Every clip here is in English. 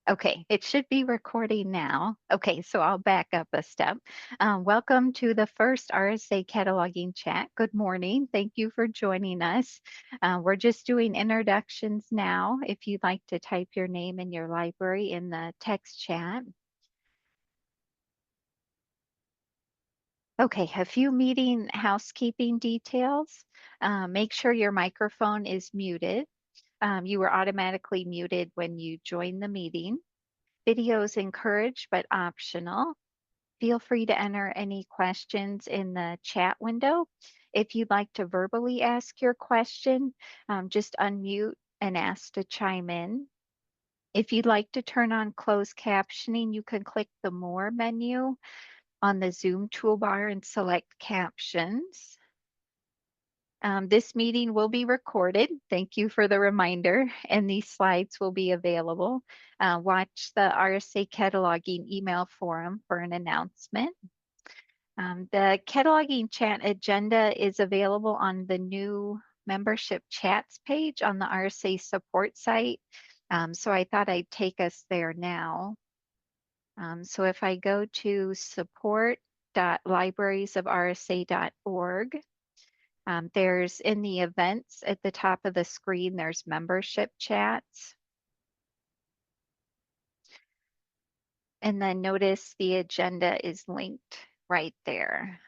Okay, it should be recording now. Okay, so I'll back up a step. Welcome to the first RSA cataloging chat. Good morning. Thank you for joining us. We're just doing introductions now. If you'd like to type your name and your library in the text chat. Okay, a few meeting housekeeping details. Make sure your microphone is muted. You were automatically muted when you joined the meeting. Video is encouraged but optional. Feel free to enter any questions in the chat window. If you'd like to verbally ask your question, just unmute and ask to chime in. If you'd like to turn on closed captioning, you can click the More menu on the Zoom toolbar and select Captions. This meeting will be recorded. Thank you for the reminder, and these slides will be available. Watch the RSA cataloging email forum for an announcement. The cataloging chat agenda is available on the new membership chats page on the RSA support site. So I thought I'd take us there now. So if I go to support.librariesofrsa.org, there's in the events at the top of the screen, there's membership chats. And then notice the agenda is linked right there.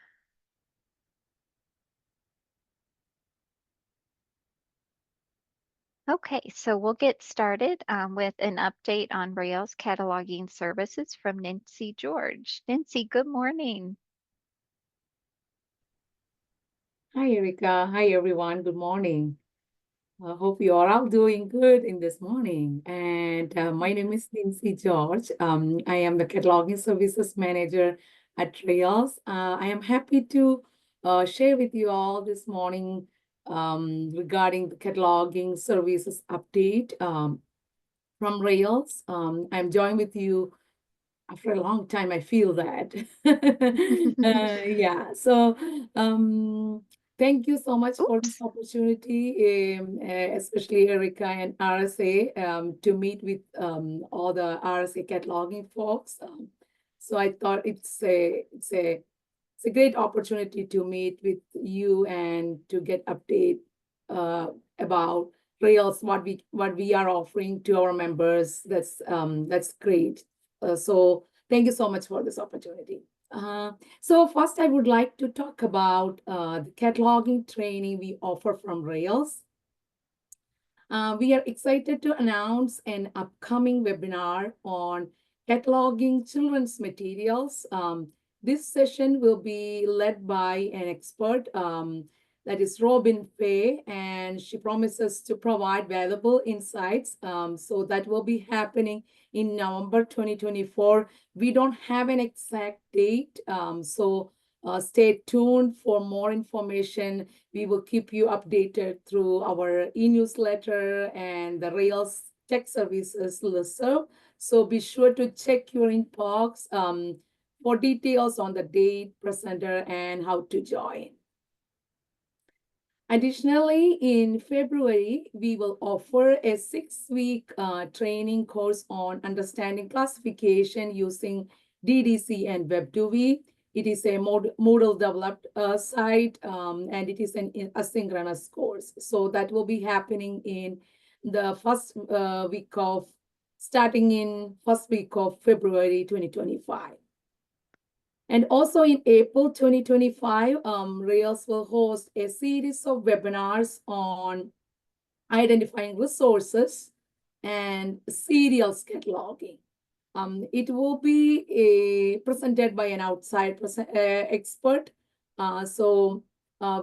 Okay, so we'll get started with an update on Rails cataloging services from Nancy George. Nancy, good morning. Hi, Erica. Hi, everyone. Good morning. I hope you are all doing good in this morning. And my name is Nancy George. I am the Cataloging Services Manager at Rails. I am happy to share with you all this morning regarding the cataloging services update from Rails. I'm joined with you after a long time. I feel that. Yeah. So thank you so much for this Oops. opportunity, especially Erica and RSA, to meet with all the RSA cataloging folks. So I thought it's a great opportunity to meet with you and to get update about Rails, what we are offering to our members. That's great. So thank you so much for this opportunity. So first, I would like to talk about the cataloging training we offer from Rails. We are excited to announce an upcoming webinar on cataloging children's materials. This session will be led by an expert, that is Robin Fay, and she promises to provide valuable insights. So that will be happening in November 2024. We don't have an exact date, so stay tuned for more information. We will keep you updated through our e-newsletter and the Rails Tech Services listserv. So be sure to check your inbox for details on the date, presenter, and how to join. Additionally, in February, we will offer a 6-week training course on understanding classification using DDC and Web2V. It is a Moodle developed site, and it is an asynchronous course. So that will be happening in the starting in first week of February 2025. And also in April 2025, Rails will host a series of webinars on identifying resources and serials cataloging. It will be presented by an outside expert. So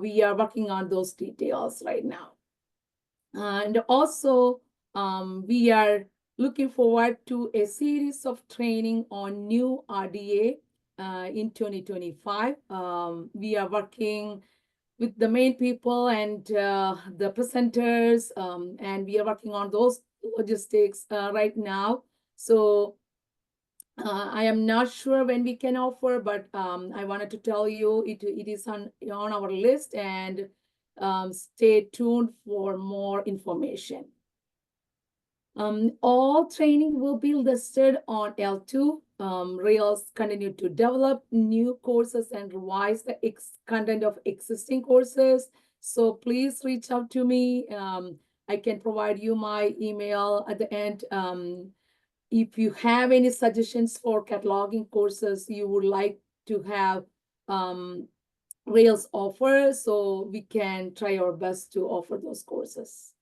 we are working on those details right now. And also, we are looking forward to a series of training on new RDA in 2025. We are working with the main people and the presenters, and we are working on those logistics right now. So I am not sure when we can offer, but I wanted to tell you it is on our list, and stay tuned for more information. All training will be listed on L2. Rails continue to develop new courses and revise the content of existing courses. So please reach out to me. I can provide you my email at the end. If you have any suggestions for cataloging courses you would like to have Rails offer, so we can try our best to offer those courses.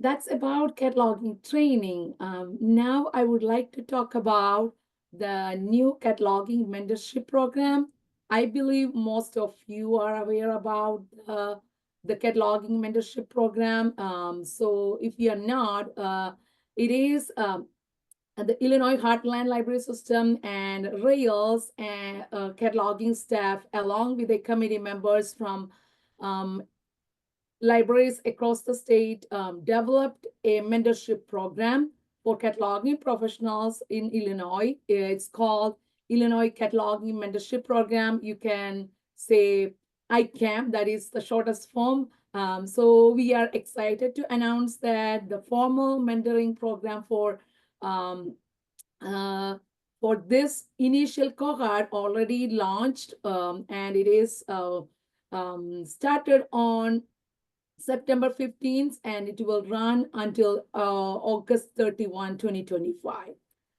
That's about cataloging training. Now I would like to talk about the new cataloging mentorship program. I believe most of you are aware about the cataloging mentorship program. So if you are not, it is the Illinois Heartland Library System and Rails and cataloging staff, along with the committee members from libraries across the state, developed a mentorship program for cataloging professionals in Illinois. It's called Illinois Cataloging Mentorship Program. You can say ICAM, that is the shortest form. So we are excited to announce that the formal mentoring program for this initial cohort already launched, and it is started on September 15th, and it will run until August 31, 2025.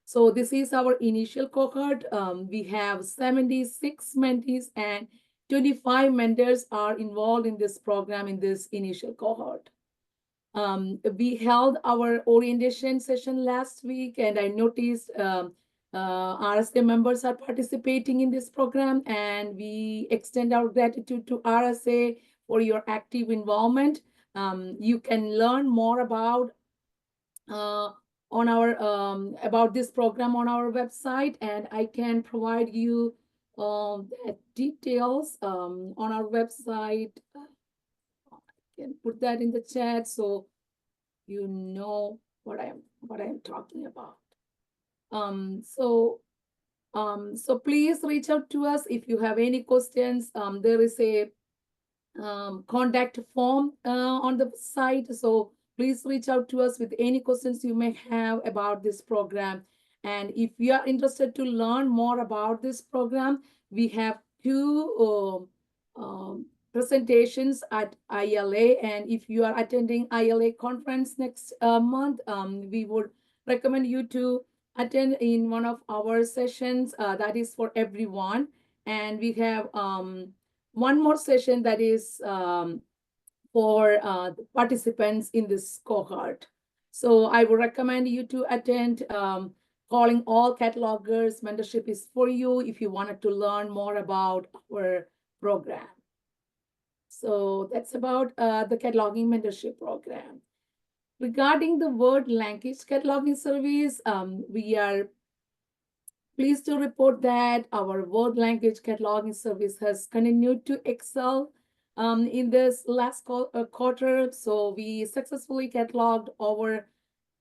So this is our initial cohort. We have 76 mentees and 25 mentors are involved in this program in this initial cohort. We held our orientation session last week, and I noticed RSA members are participating in this program, and we extend our gratitude to RSA for your active involvement. You can learn more about about this program on our website, and I can provide you the details on our website. I can put that in the chat so you know what I am talking about. So please reach out to us if you have any questions. There is a contact form on the site. So please reach out to us with any questions you may have about this program. And if you are interested to learn more about this program, we have two presentations at ILA. And if you are attending ILA conference next month, we would recommend you to attend in one of our sessions that is for everyone. And we have one more session that is for participants in this cohort. So I would recommend you to attend. Calling All Catalogers mentorship is for you if you wanted to learn more about our program. So that's about the cataloging mentorship program. Regarding the world language cataloging service, we are pleased to report that our world language cataloging service has continued to excel in this last quarter. So we successfully cataloged over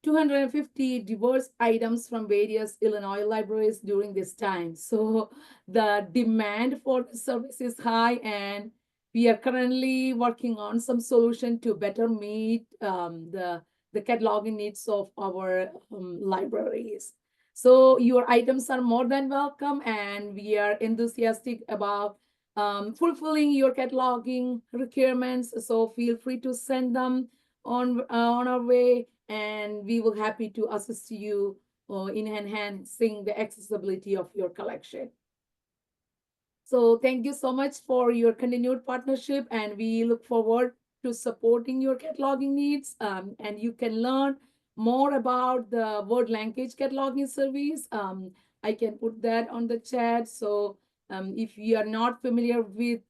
250 diverse items from various Illinois libraries during this time. So the demand for the service is high, and we are currently working on some solution to better meet the cataloging needs of our libraries. So your items are more than welcome, and we are enthusiastic about fulfilling your cataloging requirements. So feel free to send them on our way, and we will happy to assist you in enhancing the accessibility of your collection. So thank you so much for your continued partnership, and we look forward to supporting your cataloging needs. And you can learn more about the word language cataloging service. I can put that on the chat. So if you are not familiar with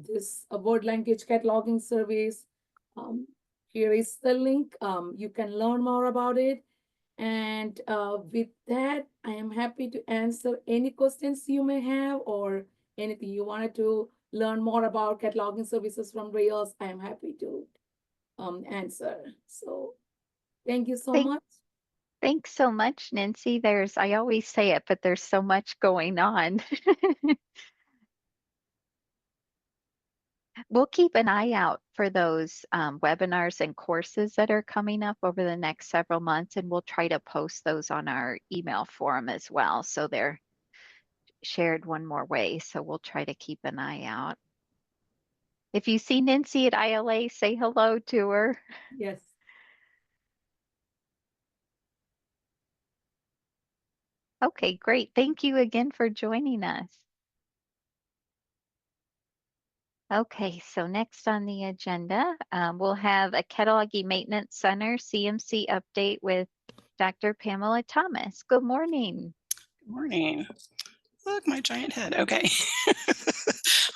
this word language cataloging service, here is the link. You can learn more about it. And with that, I am happy to answer any questions you may have, or anything you wanted to learn more about cataloging services from Rails. I am happy to answer. So thank you so much. Thanks so much, Nancy. I always say it, but there's so much going on. We'll keep an eye out for those webinars and courses that are coming up over the next several months, and we'll try to post those on our email forum as well. So they're shared one more way. So we'll try to keep an eye out. If you see Nancy at ILA, say hello to her. Yes. Okay, great. Thank you again for joining us. Okay, so next on the agenda, we'll have a Cataloging Maintenance Center CMC update with Dr. Pamela Thomas. Good morning. Good morning. Look, my giant head. Okay.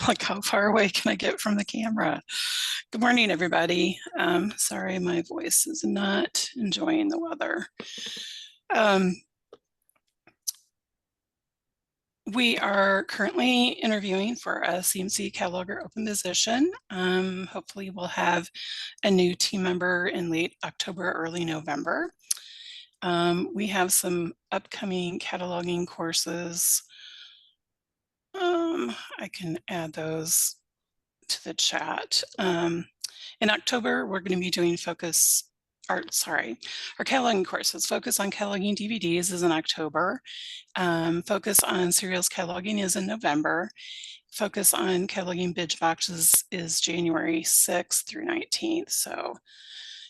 Like, how far away can I get from the camera? Good morning, everybody. Sorry, my voice is not enjoying the weather. We are currently interviewing for a CMC cataloger open position. Hopefully we'll have a new team member in late October, early November. We have some upcoming cataloging courses. I can add those to the chat. In October, we're going to be doing our cataloging courses. Focus on cataloging DVDs is in October. Focus on serials cataloging is in November. Focus on cataloging binge boxes is January 6th through 19th. So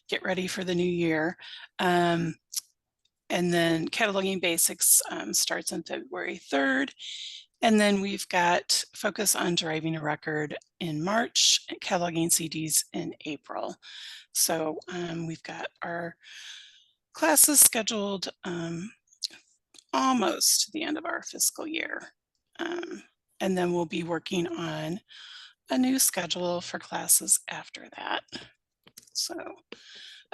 get ready for the new year. And then cataloging basics starts on February 3rd. And then we've got focus on driving a record in March, and cataloging CDs in April. So we've got our classes scheduled almost to the end of our fiscal year. And then we'll be working on a new schedule for classes after that. So,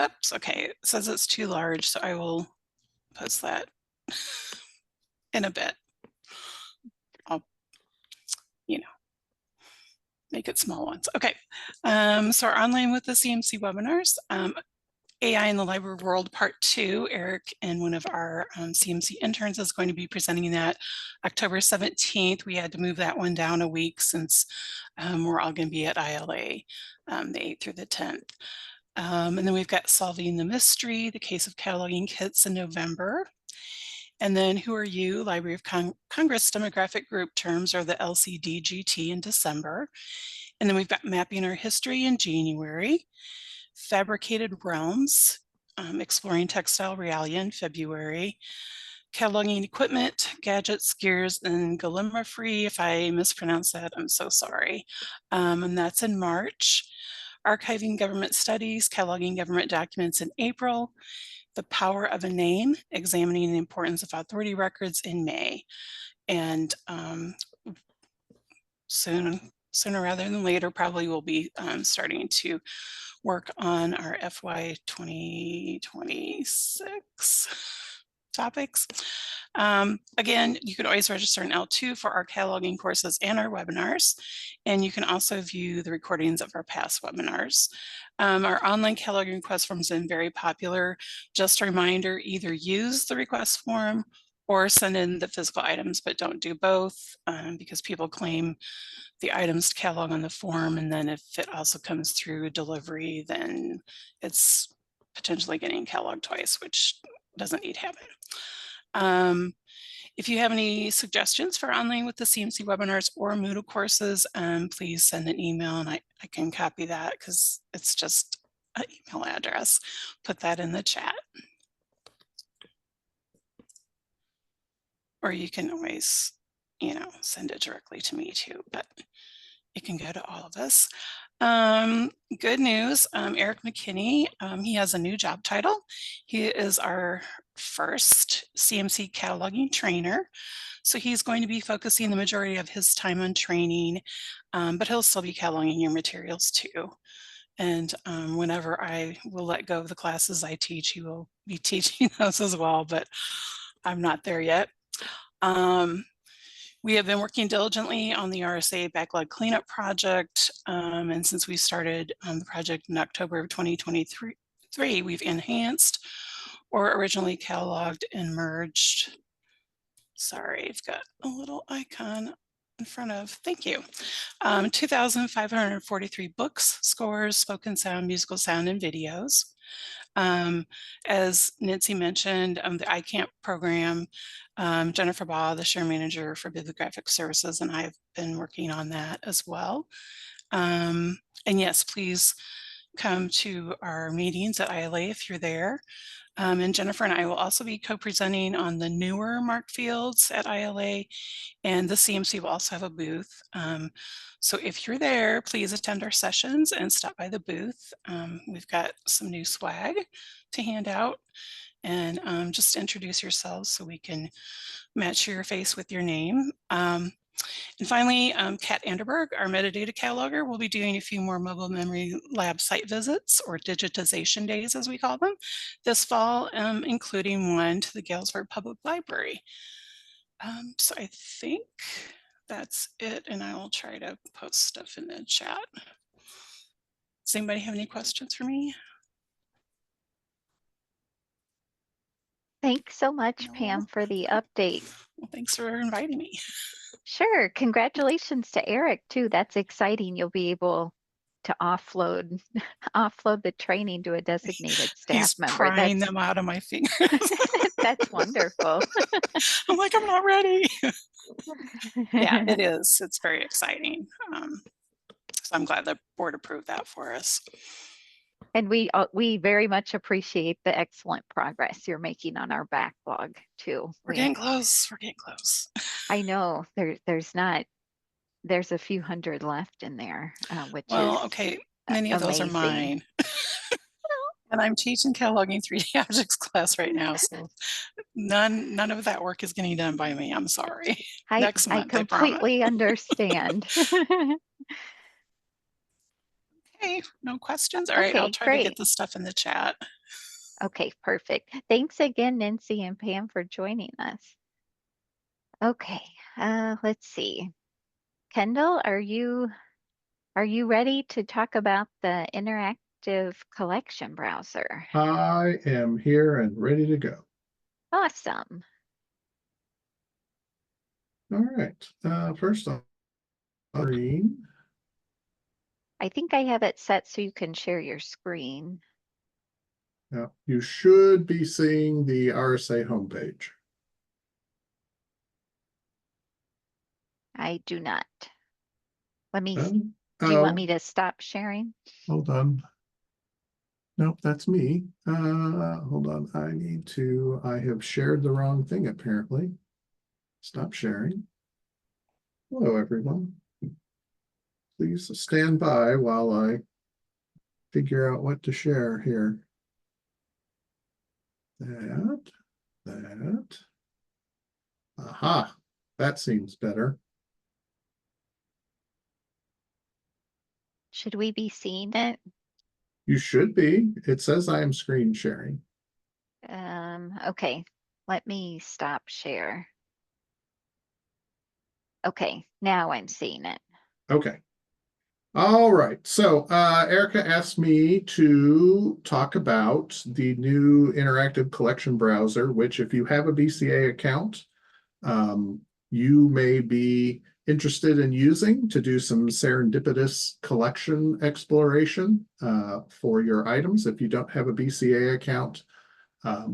oops, okay, it says it's too large, so I will post that in a bit. I'll, make it small ones. Okay, so our online with the CMC webinars, AI in the Library World Part 2, Eric and one of our CMC interns is going to be presenting that October 17th. We had to move that one down a week since we're all going to be at ILA the 8th through the 10th. And then we've got Solving the Mystery, the Case of Cataloging Kits in November. And then Who Are You? Library of Congress Demographic Group Terms, or the LCDGT, in December. And then we've got Mapping Our History in January. Fabricated Realms, Exploring Textile Realia in February. Cataloging Equipment, Gadgets, Gears, and Gallimaufry. If I mispronounce that, I'm so sorry. And that's in March. Archiving Government Studies, Cataloging Government Documents in April. The Power of a Name, Examining the Importance of Authority Records in May. And sooner rather than later, probably we'll be starting to work on our FY 2026 topics. Again, you could always register an L2 for our cataloging courses and our webinars, and you can also view the recordings of our past webinars. Our online cataloging request form has been very popular. Just a reminder, either use the request form or send in the physical items, but don't do both because people claim the items to catalog on the form, and then if it also comes through delivery, then it's potentially getting cataloged twice, which doesn't need to happen. If you have any suggestions for online with the CMC webinars or Moodle courses, please send an email and I can copy that because it's just an email address. Put that in the chat. Or you can always, send it directly to me too, but it can go to all of us. Good news, Eric McKinney, he has a new job title. He is our first CMC cataloging trainer. So he's going to be focusing the majority of his time on training, but he'll still be cataloging your materials too. And whenever I will let go of the classes I teach, he will be teaching those as well, but I'm not there yet. We have been working diligently on the RSA backlog cleanup project, and since we started the project in October of 2023, we've enhanced or originally cataloged and merged. Sorry, I've got a little icon in front of. Thank you. 2,543 books, scores, spoken sound, musical sound, and videos. As Nancy mentioned, the iCamp program, Jennifer Baugh, the share manager for Bibliographic Services, and I have been working on that as well. And yes, please come to our meetings at ILA if you're there. And Jennifer and I will also be co-presenting on the newer MARC fields at ILA, and the CMC will also have a booth. So if you're there, please attend our sessions and stop by the booth. We've got some new swag to hand out, and just introduce yourselves so we can match your face with your name. And finally, Kat Anderberg, our metadata cataloger, will be doing a few more mobile memory lab site visits, or digitization days as we call them, this fall, including one to the Galesburg Public Library. So I think that's it, and I will try to post stuff in the chat. Does anybody have any questions for me? Thanks so much, No. Pam, for the update. Well, thanks for inviting me. Sure. Congratulations to Eric too. That's exciting. You'll be able to offload the training to a designated staff He's member. prying them out of my fingers. That's wonderful. I'm like, I'm not ready. Yeah, it is. It's very exciting. So I'm glad the board approved that for us. And we very much appreciate the excellent progress you're making on our backlog too. We're getting close. We're getting close. I know there's a few hundred left in there, which well, is okay. Many of those are amazing. mine. And I'm teaching cataloging 3D objects class right now, so none of that work is getting done by me. I'm sorry. Next month, I completely understand. Okay, no questions? All right, I'll try to get the stuff in the chat. Okay, perfect. Thanks again, Nancy and Pam, for joining us. Okay, let's see. Kendall, are you ready to talk about the interactive collection browser? I am here and ready to go. Awesome. All right. First on screen. I think I have it set so you can share your screen. Now, you should be seeing the RSA homepage. I do not. Let me, Do you want me to stop sharing? Hold on. Nope, that's me. Hold on. I have shared the wrong thing apparently. Stop sharing. Hello, everyone. Please stand by while I figure out what to share here. That. Aha, that seems better. Should we be seeing it? You should be. It says I am screen sharing. Okay, let me stop share. Okay, now I'm seeing it. Okay. All right. So Erica asked me to talk about the new interactive collection browser, which if you have a BCA account, you may be interested in using to do some serendipitous collection exploration for your items. If you don't have a BCA account,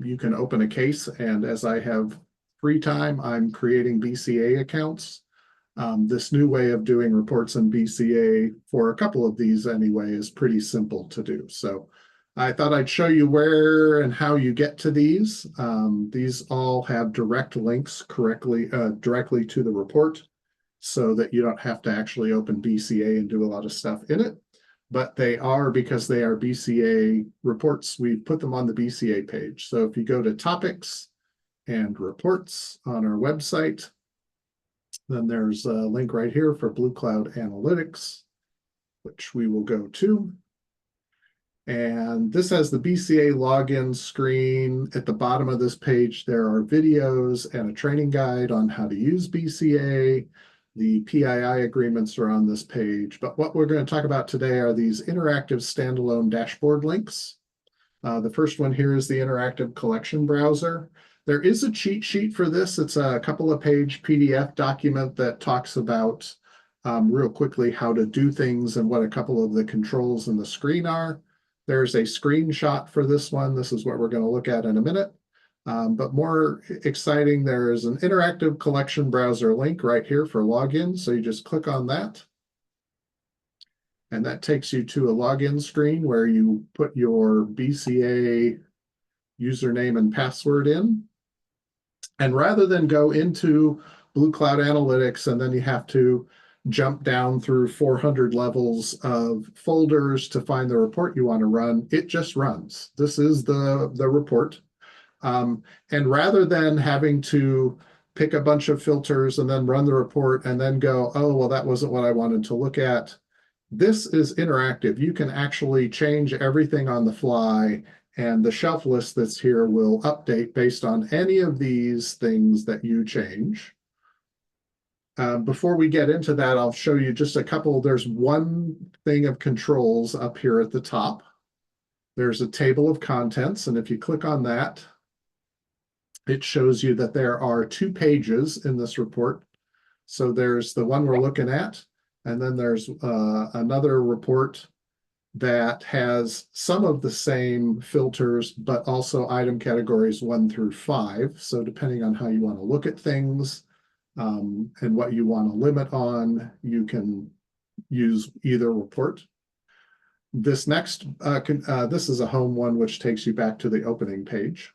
you can open a case, and as I have free time, I'm creating BCA accounts. This new way of doing reports in BCA for a couple of these anyway is pretty simple to do. So I thought I'd show you where and how you get to these. These all have direct links directly to the report so that you don't have to actually open BCA and do a lot of stuff in it. But they are, because they are BCA reports, we've put them on the BCA page. So if you go to topics and reports on our website, then there's a link right here for Blue Cloud Analytics, which we will go to. And this has the BCA login screen. At the bottom of this page, there are videos and a training guide on how to use BCA. The PII agreements are on this page. But what we're going to talk about today are these interactive standalone dashboard links. The first one here is the interactive collection browser. There is a cheat sheet for this. It's a couple of page PDF document that talks about real quickly how to do things and what a couple of the controls in the screen are. There's a screenshot for this one. This is what we're going to look at in a minute. But more exciting, there is an interactive collection browser link right here for login. So you just click on that. And that takes you to a login screen where you put your BCA username and password in. And rather than go into Blue Cloud Analytics and then you have to jump down through 400 levels of folders to find the report you want to run, it just runs. This is the report. And rather than having to pick a bunch of filters and then run the report and then go, oh, well, that wasn't what I wanted to look at. This is interactive. You can actually change everything on the fly, and the shelf list that's here will update based on any of these things that you change. Before we get into that, I'll show you just a couple. There's one thing of controls up here at the top. There's a table of contents, and if you click on that, it shows you that there are 2 pages in this report. So there's the one we're looking at, and then there's another report that has some of the same filters, but also item categories 1 through 5. So depending on how you want to look at things and what you want to limit on, you can use either report. This next, this is a home one, which takes you back to the opening page.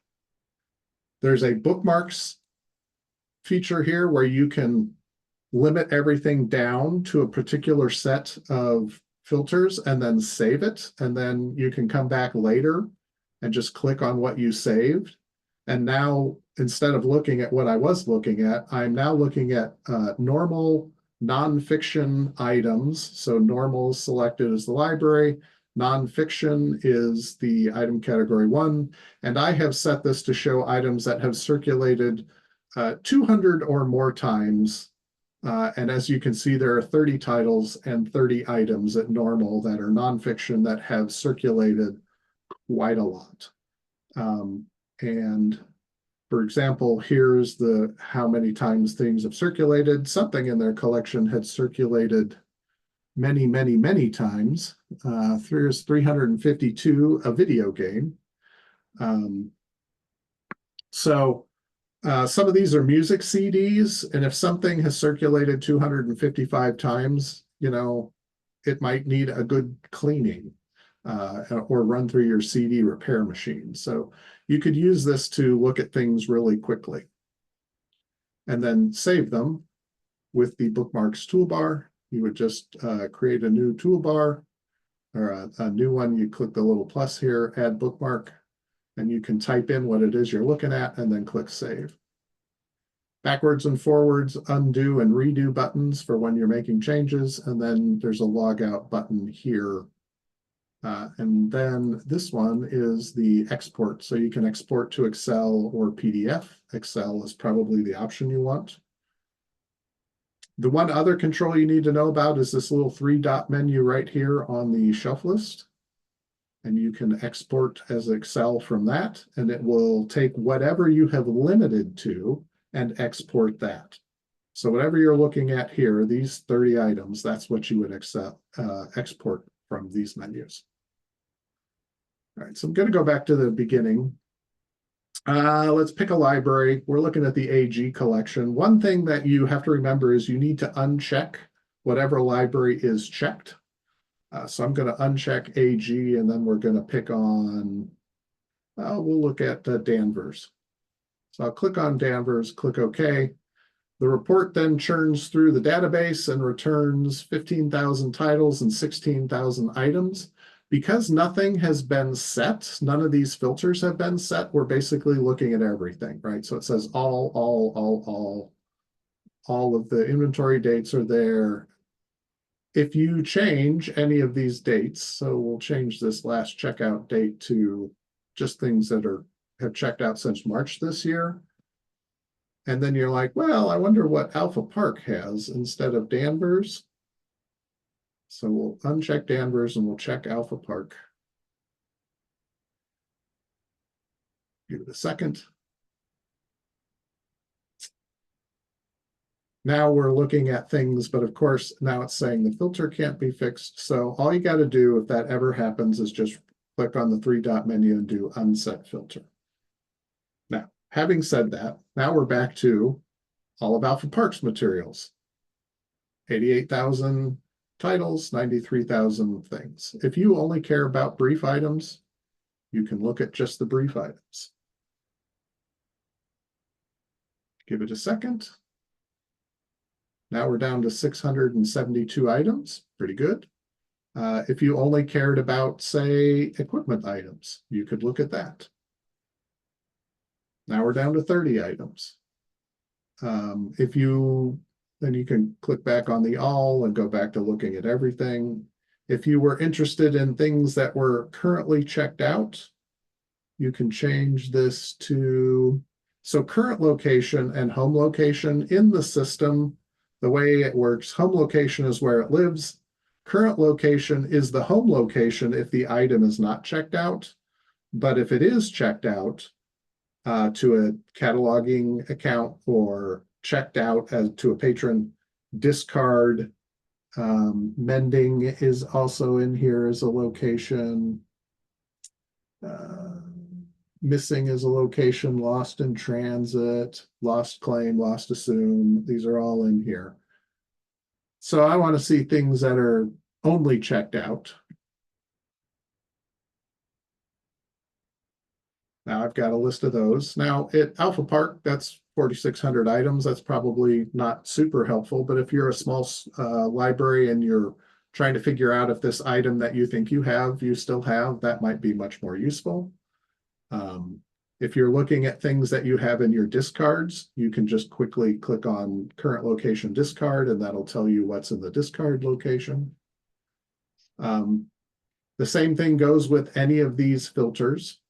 There's a bookmarks feature here where you can limit everything down to a particular set of filters and then save it. And then you can come back later and just click on what you saved. And now, instead of looking at what I was looking at, I'm now looking at normal nonfiction items. So normal selected as the library, nonfiction is the item category 1. And I have set this to show items that have circulated 200 or more times. And as you can see, there are 30 titles and 30 items at normal that are nonfiction that have circulated quite a lot. And for example, here's the how many times things have circulated. Something in their collection had circulated many, many, many times. Here's 352, a video game. Some of these are music CDs, and if something has circulated 255 times, you know, it might need a good cleaning or run through your CD repair machine. So you could use this to look at things really quickly and then save them with the bookmarks toolbar. You would just create a new toolbar or a new one. You click the little plus here, add bookmark, and you can type in what it is you're looking at and then click save. Backwards and forwards, undo and redo buttons for when you're making changes. And then there's a log out button here. And then this one is the export. So you can export to Excel or PDF. Excel is probably the option you want. The one other control you need to know about is this little 3-dot menu right here on the shelf list. And you can export as Excel from that, and it will take whatever you have limited to and export that. So whatever you're looking at here, these 30 items, that's what you would export from these menus. All right, so I'm going to go back to the beginning. Let's pick a library. We're looking at the AG collection. One thing that you have to remember is you need to uncheck whatever library is checked. So I'm going to uncheck AG, and then we're going to pick on, we'll look at Danvers. So I'll click on Danvers, click OK. The report then churns through the database and returns 15,000 titles and 16,000 items. Because nothing has been set, none of these filters have been set, we're basically looking at everything, right? So it says all of the inventory dates are there. If you change any of these dates, so we'll change this last checkout date to just things that have checked out since March this year. And then you're like, well, I wonder what Alpha Park has instead of Danvers. So we'll uncheck Danvers and we'll check Alpha Park. Give it a second. now we're looking at things, but of course, now it's saying the filter can't be fixed. So all you got to do if that ever happens is just click on the three-dot menu and do unset filter. Now, having said that, now we're back to all of Alpha Park's materials. 88,000 titles, 93,000 things. If you only care about brief items, you can look at just the brief items. Give it a second. Now we're down to 672 items, pretty good. If you only cared about, say, equipment items, you could look at that. Now we're down to 30 items. Then you can click back on the all and go back to looking at everything. If you were interested in things that were currently checked out, you can change this to, so current location and home location in the system. The way it works, home location is where it lives. Current location is the home location if the item is not checked out. But if it is checked out to a cataloging account or checked out as to a patron, discard, mending is also in here as a location. Missing is a location, lost in transit, lost claim, lost assume. These are all in here. So I want to see things that are only checked out. Now I've got a list of those. Now at Alpha Park, that's 4,600 items. That's probably not super helpful, but if you're a small library and you're trying to figure out if this item that you think you still have, that might be much more useful. If you're looking at things that you have in your discards, you can just quickly click on current location discard, and that'll tell you what's in the discard location. The same thing goes with any of these filters.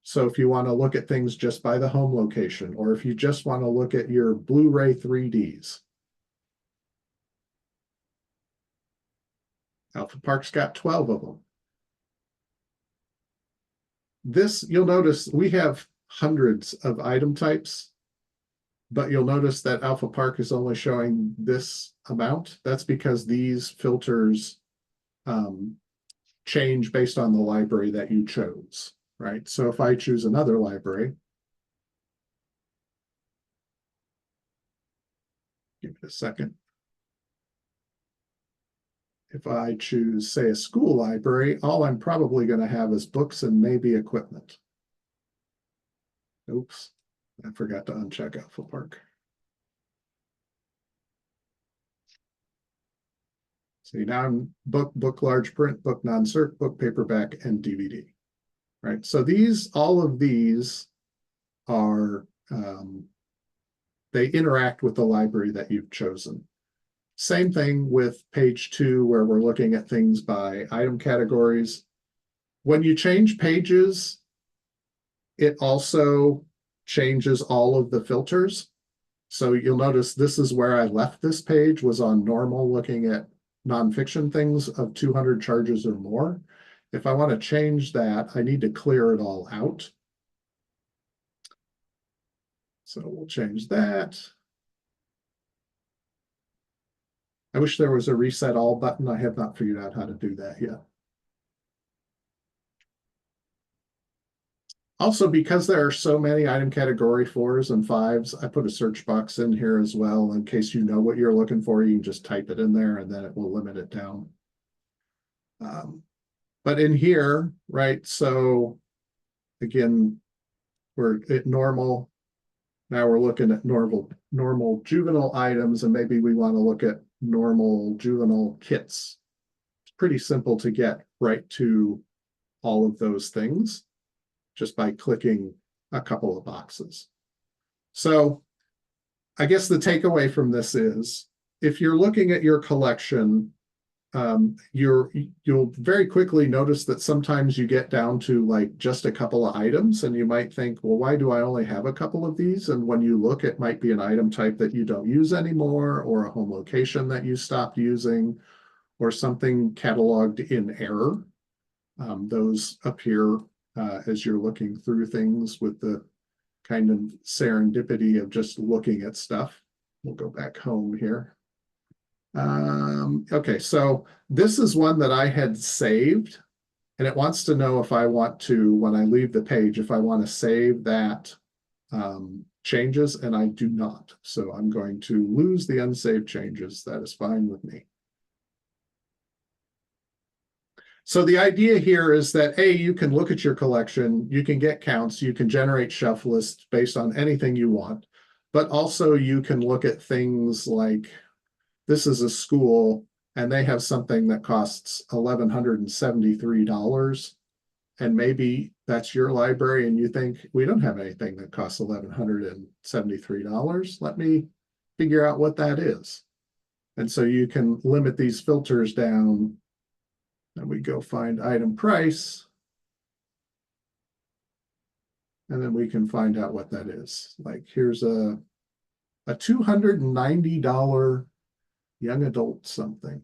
So if you want to look at things just by the home location, or if you just want to look at your Blu-ray 3Ds. Alpha Park's got 12 of them. This, you'll notice we have hundreds of item types, but you'll notice that Alpha Park is only showing this amount. That's because these filters change based on the library that you chose, right? So if I choose another library, give it a second. If I choose, say, a school library, all I'm probably going to have is books and maybe equipment. Oops, I forgot to uncheck Alpha Park. See, now I'm book large print, book non-cert, book paperback, and DVD, right? So all of these are, they interact with the library that you've chosen. Same thing with page 2, where we're looking at things by item categories. When you change pages, it also changes all of the filters. So you'll notice this is where I left this page, was on normal, looking at nonfiction things of 200 charges or more. If I want to change that, I need to clear it all out. So we'll change that. I wish there was a reset all button. I have not figured out how to do that yet. Also, because there are so many item category 4s and 5s, I put a search box in here as well in case you know what you're looking for. You can just type it in there and then it will limit it down. But in here, right, so again, we're at normal. Now we're looking at normal juvenile items, and maybe we want to look at normal juvenile kits. It's pretty simple to get right to all of those things just by clicking a couple of boxes. So I guess the takeaway from this is, if you're looking at your collection, you'll very quickly notice that sometimes you get down to like just a couple of items, and you might think, well, why do I only have a couple of these? And when you look, it might be an item type that you don't use anymore, or a home location that you stopped using, or something cataloged in error. Those appear as you're looking through things with the kind of serendipity of just looking at stuff. we'll go back home here. Okay, so this is one that I had saved, and it wants to know if I want to, when I leave the page, if I want to save that changes, and I do not. So I'm going to lose the unsaved changes. That is fine with me. So the idea here is that you can look at your collection, you can get counts, you can generate shelf lists based on anything you want, but also you can look at things like this is a school and they have something that costs $1,173. And maybe that's your library and you think we don't have anything that costs $1,173. Let me figure out what that is. And so you can limit these filters down. And we go find item price. And then we can find out what that is. Like here's a $290 young adult something.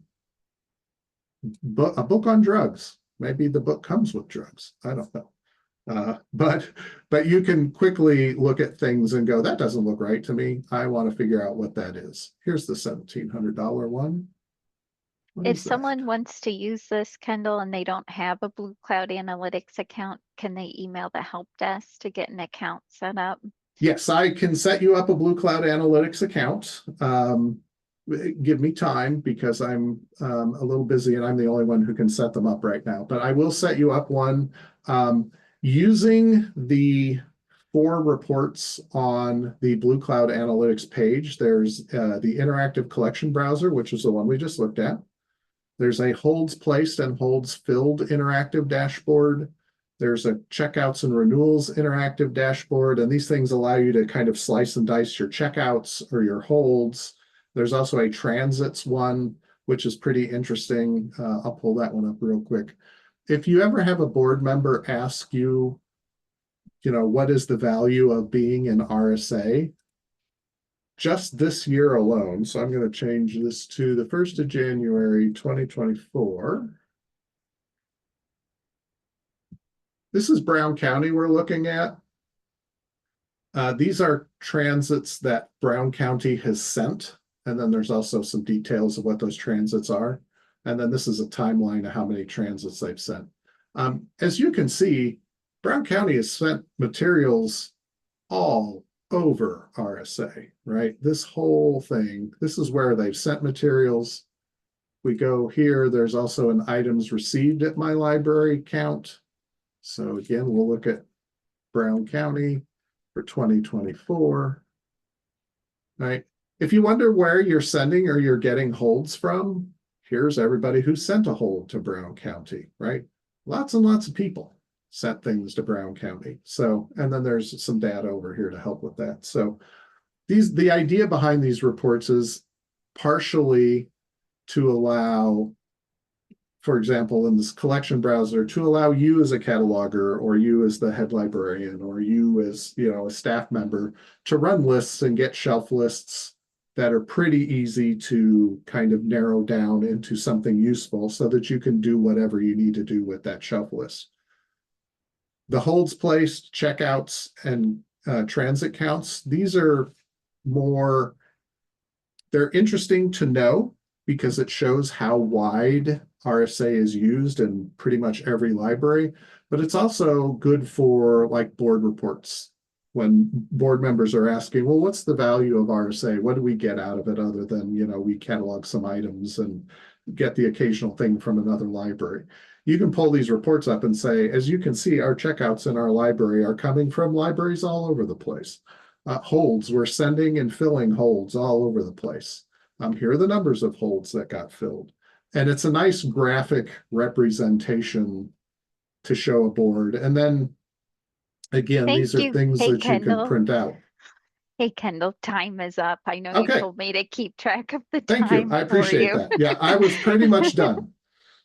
A book on drugs. Maybe the book comes with drugs. I don't know. But you can quickly look at things and go, that doesn't look right to me. I want to figure out what that is. Here's the $1,700 one. What If is that? someone wants to use this, Kendall, and they don't have a Blue Cloud Analytics account, can they email the help desk to get an account set up? Yes, I can set you up a Blue Cloud Analytics account. Give me time because I'm a little busy and I'm the only one who can set them up right now. But I will set you up one using the 4 reports on the Blue Cloud Analytics page. There's the interactive collection browser, which is the one we just looked at. There's a holds placed and holds filled interactive dashboard. There's a checkouts and renewals interactive dashboard, and these things allow you to kind of slice and dice your checkouts or your holds. There's also a transits one, which is pretty interesting. I'll pull that one up real quick. If you ever have a board member ask you, what is the value of being in RSA? Just this year alone, so I'm going to change this to the 1st of January, 2024. This is Brown County we're looking at. These are transits that Brown County has sent. And then there's also some details of what those transits are. And then this is a timeline of how many transits they've sent. As you can see, Brown County has sent materials all over RSA, right? This whole thing, this is where they've sent materials. We go here, there's also an items received at my library count. So again, we'll look at Brown County for 2024, right? If you wonder where you're sending or you're getting holds from, here's everybody who sent a hold to Brown County, right? Lots and lots of people sent things to Brown County. So, and then there's some data over here to help with that. So the idea behind these reports is partially to allow, for example, in this collection browser, to allow you as a cataloger or you as the head librarian or you as, a staff member to run lists and get shelf lists that are pretty easy to kind of narrow down into something useful so that you can do whatever you need to do with that shelf list. The holds placed, checkouts, and transit counts, these are more, they're interesting to know because it shows how wide RSA is used in pretty much every library, but it's also good for like board reports. When board members are asking, well, what's the value of RSA? What do we get out of it other than, we catalog some items and get the occasional thing from another library? You can pull these reports up and say, as you can see, our checkouts in our library are coming from libraries all over the place. Holds, we're sending and filling holds all over the place. Here are the numbers of holds that got filled. And it's a nice graphic representation to show a board. And then again, these are things that you can print out. Hey, Kendall, time is up. I know Okay. you told me to keep track of the Thank you. time I appreciate for you. that. Yeah, I was pretty much done.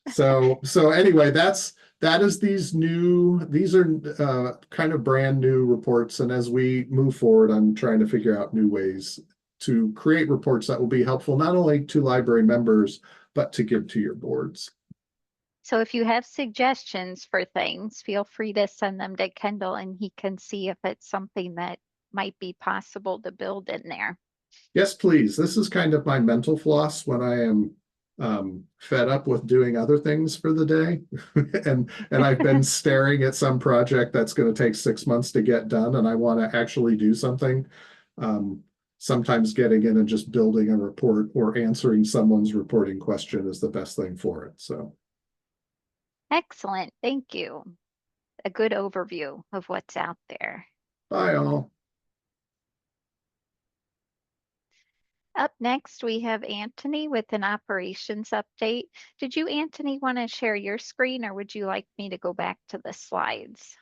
So anyway, that is these are kind of brand new reports. And as we move forward, I'm trying to figure out new ways to create reports that will be helpful, not only to library members, but to give to your boards. So if you have suggestions for things, feel free to send them to Kendall and he can see if it's something that might be possible to build in there. Yes, please. This is kind of my mental floss when I am fed up with doing other things for the day. and I've been staring at some project that's going to take 6 months to get done, and I want to actually do something. Sometimes getting in and just building a report or answering someone's reporting question is the best thing for it. So Excellent. Thank you. A good overview of what's out there. bye all. Up next, we have Anthony with an operations update. Did you, Anthony, want to share your screen, or would you like me to go back to the slides?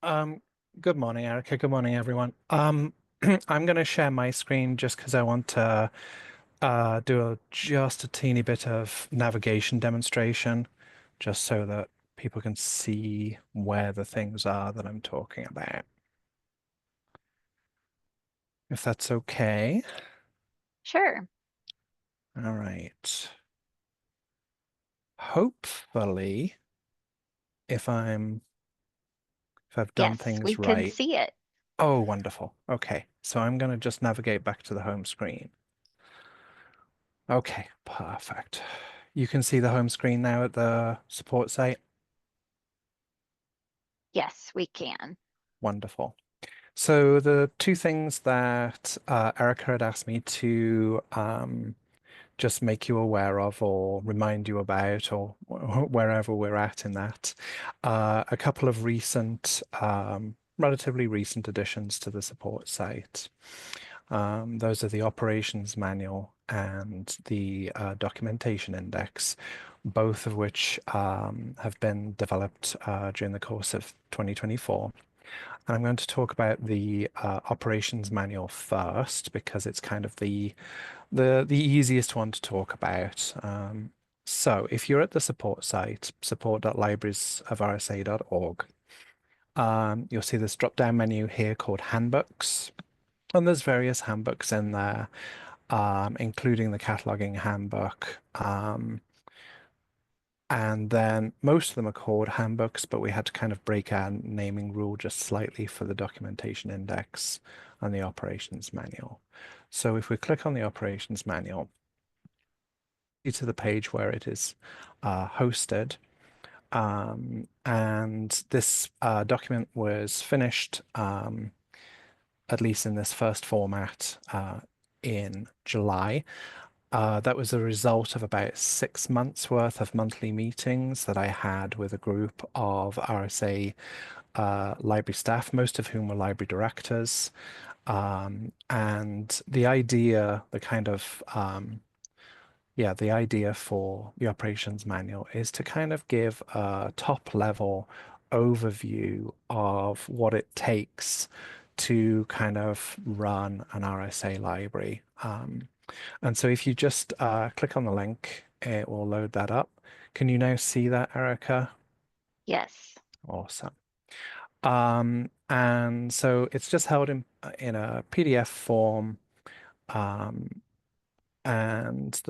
Good morning, Erica. Good morning, everyone. I'm going to share my screen just because I want to do just a teeny bit of navigation demonstration, just so that people can see where the things are that I'm talking about. If that's okay. Sure. All right. Hopefully, if I've done Yes, things we can right. see it. Oh, wonderful. Okay, so I'm going to just navigate back to the home screen. Okay, perfect. You can see the home screen now at the support site. Yes, we can. Wonderful. So the two things that Erica had asked me to just make you aware of or remind you about, or wherever we're at in that, a couple of recent, relatively recent additions to the support site. Those are the operations manual and the documentation index, both of which have been developed during the course of 2024. And I'm going to talk about the operations manual first because it's kind of the easiest one to talk about. So if you're at the support site, support.librariesofrsa.org, you'll see this drop-down menu here called Handbooks. And there's various handbooks in there, including the cataloging handbook. And then most of them are called handbooks, but we had to kind of break our naming rule just slightly for the documentation index and the operations manual. So if we click on the operations manual, to the page where it is hosted. And this document was finished, at least in this first format, in July. That was a result of about 6 months worth of monthly meetings that I had with a group of RSA library staff, most of whom were library directors. And the idea, the idea for the operations manual is to kind of give a top level overview of what it takes to kind of run an RSA library. And so if you just click on the link, it will load that up. Can you now see that, Erica? Yes. Awesome. And so it's just held in a PDF form, and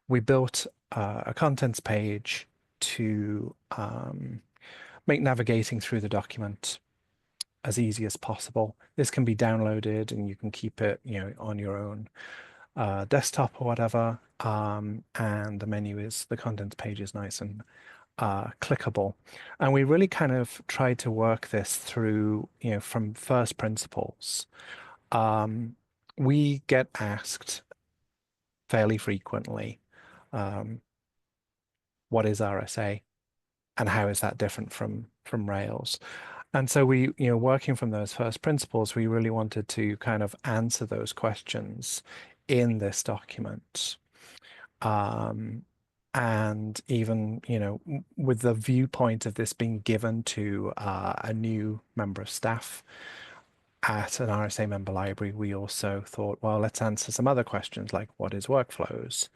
we built a contents page to make navigating through the document as easy as possible. This can be downloaded and you can keep it, on your own desktop or whatever. And the contents page is nice and clickable. And we really kind of tried to work this through, from first principles. We get asked fairly frequently, what is RSA and how is that different from Rails? And so we, working from those first principles, we really wanted to kind of answer those questions in this document. And even, with the viewpoint of this being given to a new member of staff at an RSA member library, we also thought, well, let's answer some other questions like what is workflows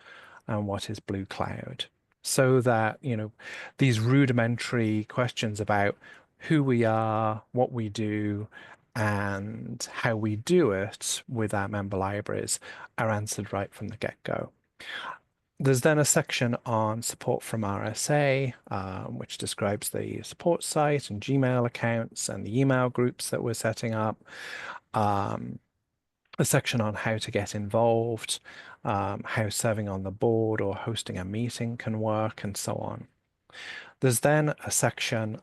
and what is Blue Cloud? So that, these rudimentary questions about who we are, what we do, and how we do it with our member libraries are answered right from the get-go. There's then a section on support from RSA, which describes the support site and Gmail accounts and the email groups that we're setting up. a section on how to get involved, how serving on the board or hosting a meeting can work, and so on. There's then a section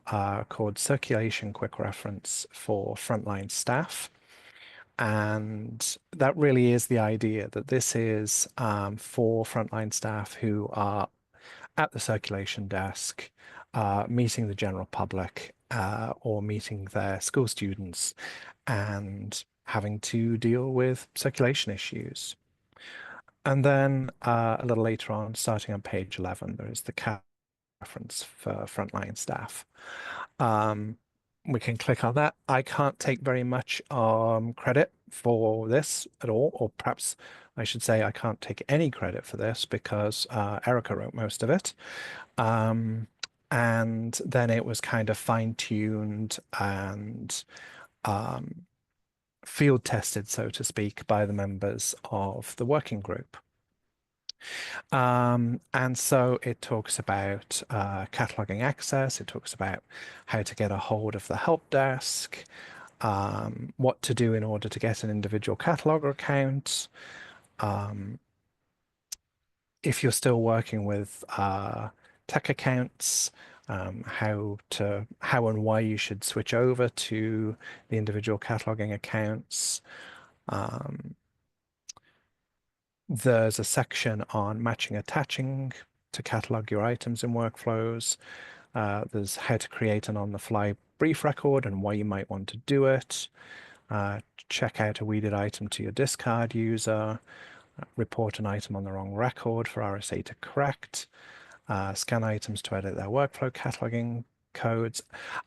called Circulation Quick Reference for frontline staff. And that really is the idea that this is for frontline staff who are at the circulation desk, meeting the general public or meeting their school students and having to deal with circulation issues. And then a little later on, starting on page 11, there is the CAT reference for frontline staff. We can click on that. I can't take very much credit for this at all, or perhaps I should say I can't take any credit for this because Erica wrote most of it. And then it was kind of fine-tuned and field tested, so to speak, by the members of the working group. And so it talks about cataloging access, it talks about how to get a hold of the help desk, what to do in order to get an individual cataloger account, if you're still working with tech accounts, how and why you should switch over to the individual cataloging accounts. There's a section on matching attaching to catalog your items in workflows. There's how to create an on-the-fly brief record and why you might want to do it. Check out a weeded item to your discard user. Report an item on the wrong record for RSA to correct. Scan items to edit their workflow cataloging codes.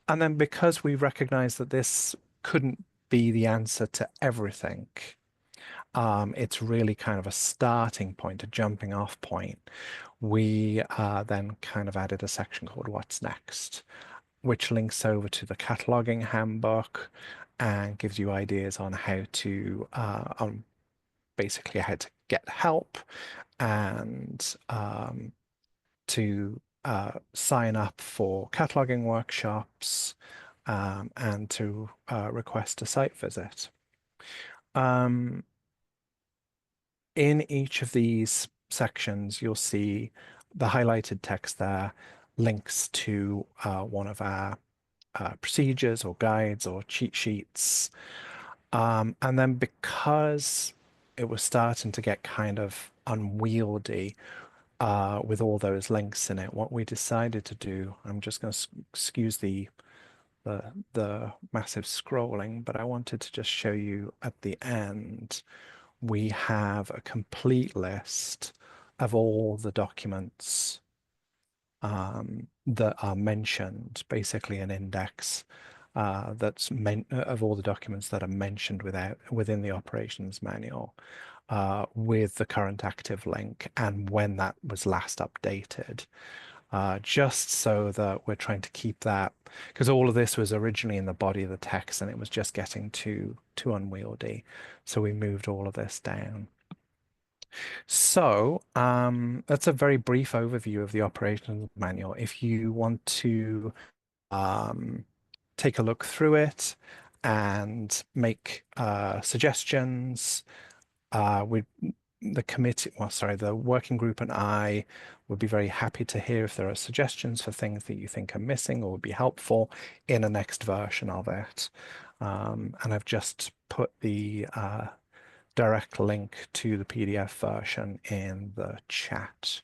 And then because we recognize that this couldn't be the answer to everything, it's really kind of a starting point, a jumping off point. We then kind of added a section called What's Next, which links over to the cataloging handbook and gives you ideas on how to, basically how to get help and to sign up for cataloging workshops and to request a site visit. In each of these sections, you'll see the highlighted text there links to one of our procedures or guides or cheat sheets. And then because it was starting to get kind of unwieldy with all those links in it, what we decided to do, I'm just going to excuse the massive scrolling, but I wanted to just show you at the end, we have a complete list of all the documents that are mentioned, basically an index that's of all the documents that are mentioned within the operations manual with the current active link and when that was last updated. Just so that we're trying to keep that, because all of this was originally in the body of the text and it was just getting too unwieldy. So we moved all of this down. So that's a very brief overview of the operations manual. If you want to take a look through it and make suggestions, the working group and I would be very happy to hear if there are suggestions for things that you think are missing or would be helpful in a next version of it. And I've just put the direct link to the PDF version in the chat.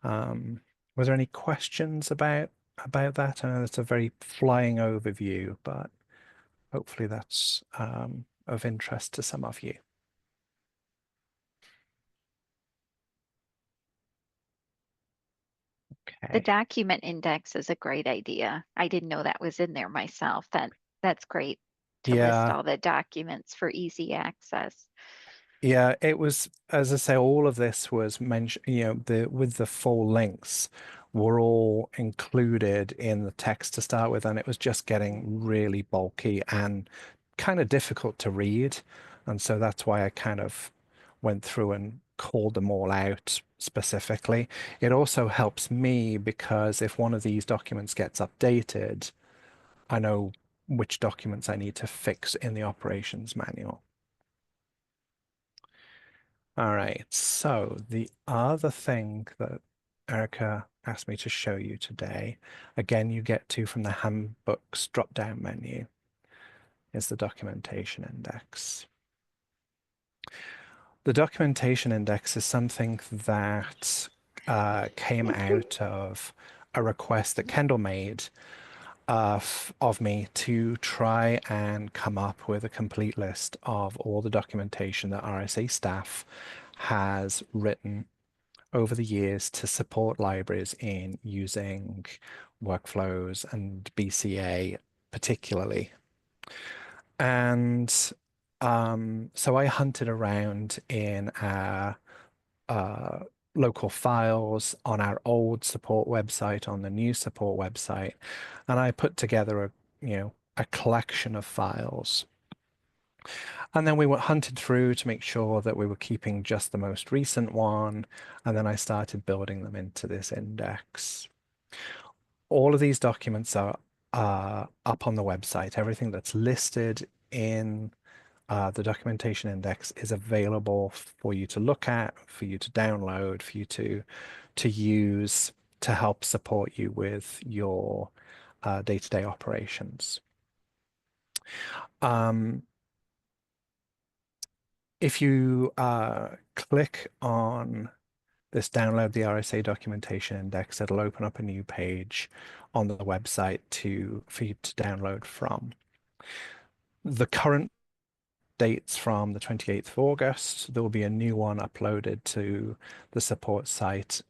Were there any questions about that? I know it's a very flying overview, but hopefully that's of interest to some of you. The Okay. document index is a great idea. I didn't know that was in there myself. That's great to list Yeah. all the documents for easy access. Yeah, it was, as I say, all of this was mentioned, with the full links were all included in the text to start with, and it was just getting really bulky and kind of difficult to read. And so that's why I kind of went through and called them all out specifically. It also helps me because if one of these documents gets updated, I know which documents I need to fix in the operations manual. All right, so the other thing that Erica asked me to show you today, again, you get to from the handbooks drop-down menu, is the documentation index. The documentation index is something that came out of a request that Kendall made of me to try and come up with a complete list of all the documentation that RSA staff has written over the years to support libraries in using workflows and BCA particularly. And so I hunted around in our local files, on our old support website, on the new support website, and I put together a collection of files. And then we were hunted through to make sure that we were keeping just the most recent one, and then I started building them into this index. All of these documents are up on the website. Everything that's listed in the documentation index is available for you to look at, for you to download, for you to use to help support you with your day-to-day operations. If you click on this download the RSA documentation index, it'll open up a new page on the website for you to download from. The current dates from the 28th of August. There will be a new one uploaded to the support site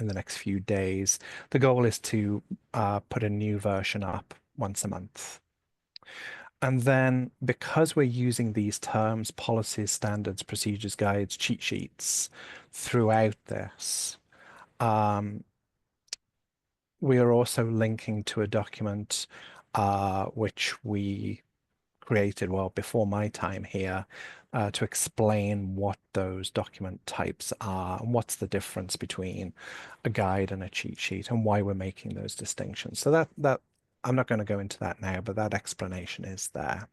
in the next few days. The goal is to put a new version up once a month. And then because we're using these terms, policies, standards, procedures, guides, cheat sheets throughout this, we are also linking to a document which we created, well, before my time here, to explain what those document types are and what's the difference between a guide and a cheat sheet and why we're making those distinctions. So that I'm not going to go into that now, but that explanation is there.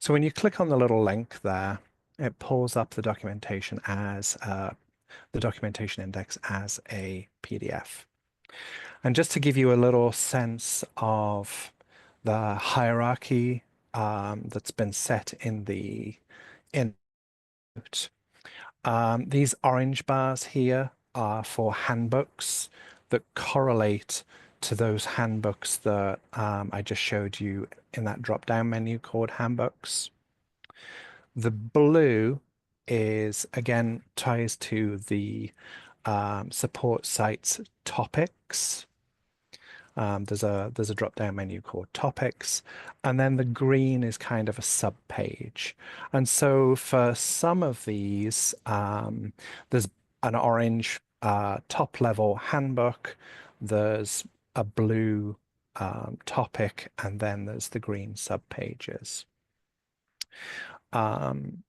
So when you click on the little link there, it pulls up the documentation as the documentation index as a PDF. And just to give you a little sense of the hierarchy that's been set in the note. These orange bars here are for handbooks that correlate to those handbooks that I just showed you in that drop-down menu called handbooks. The blue is, again, ties to the support site's topics. There's a drop-down menu called topics, and then the green is kind of a sub-page. And so for some of these, there's an orange top-level handbook, there's a blue topic, and then there's the green sub-pages.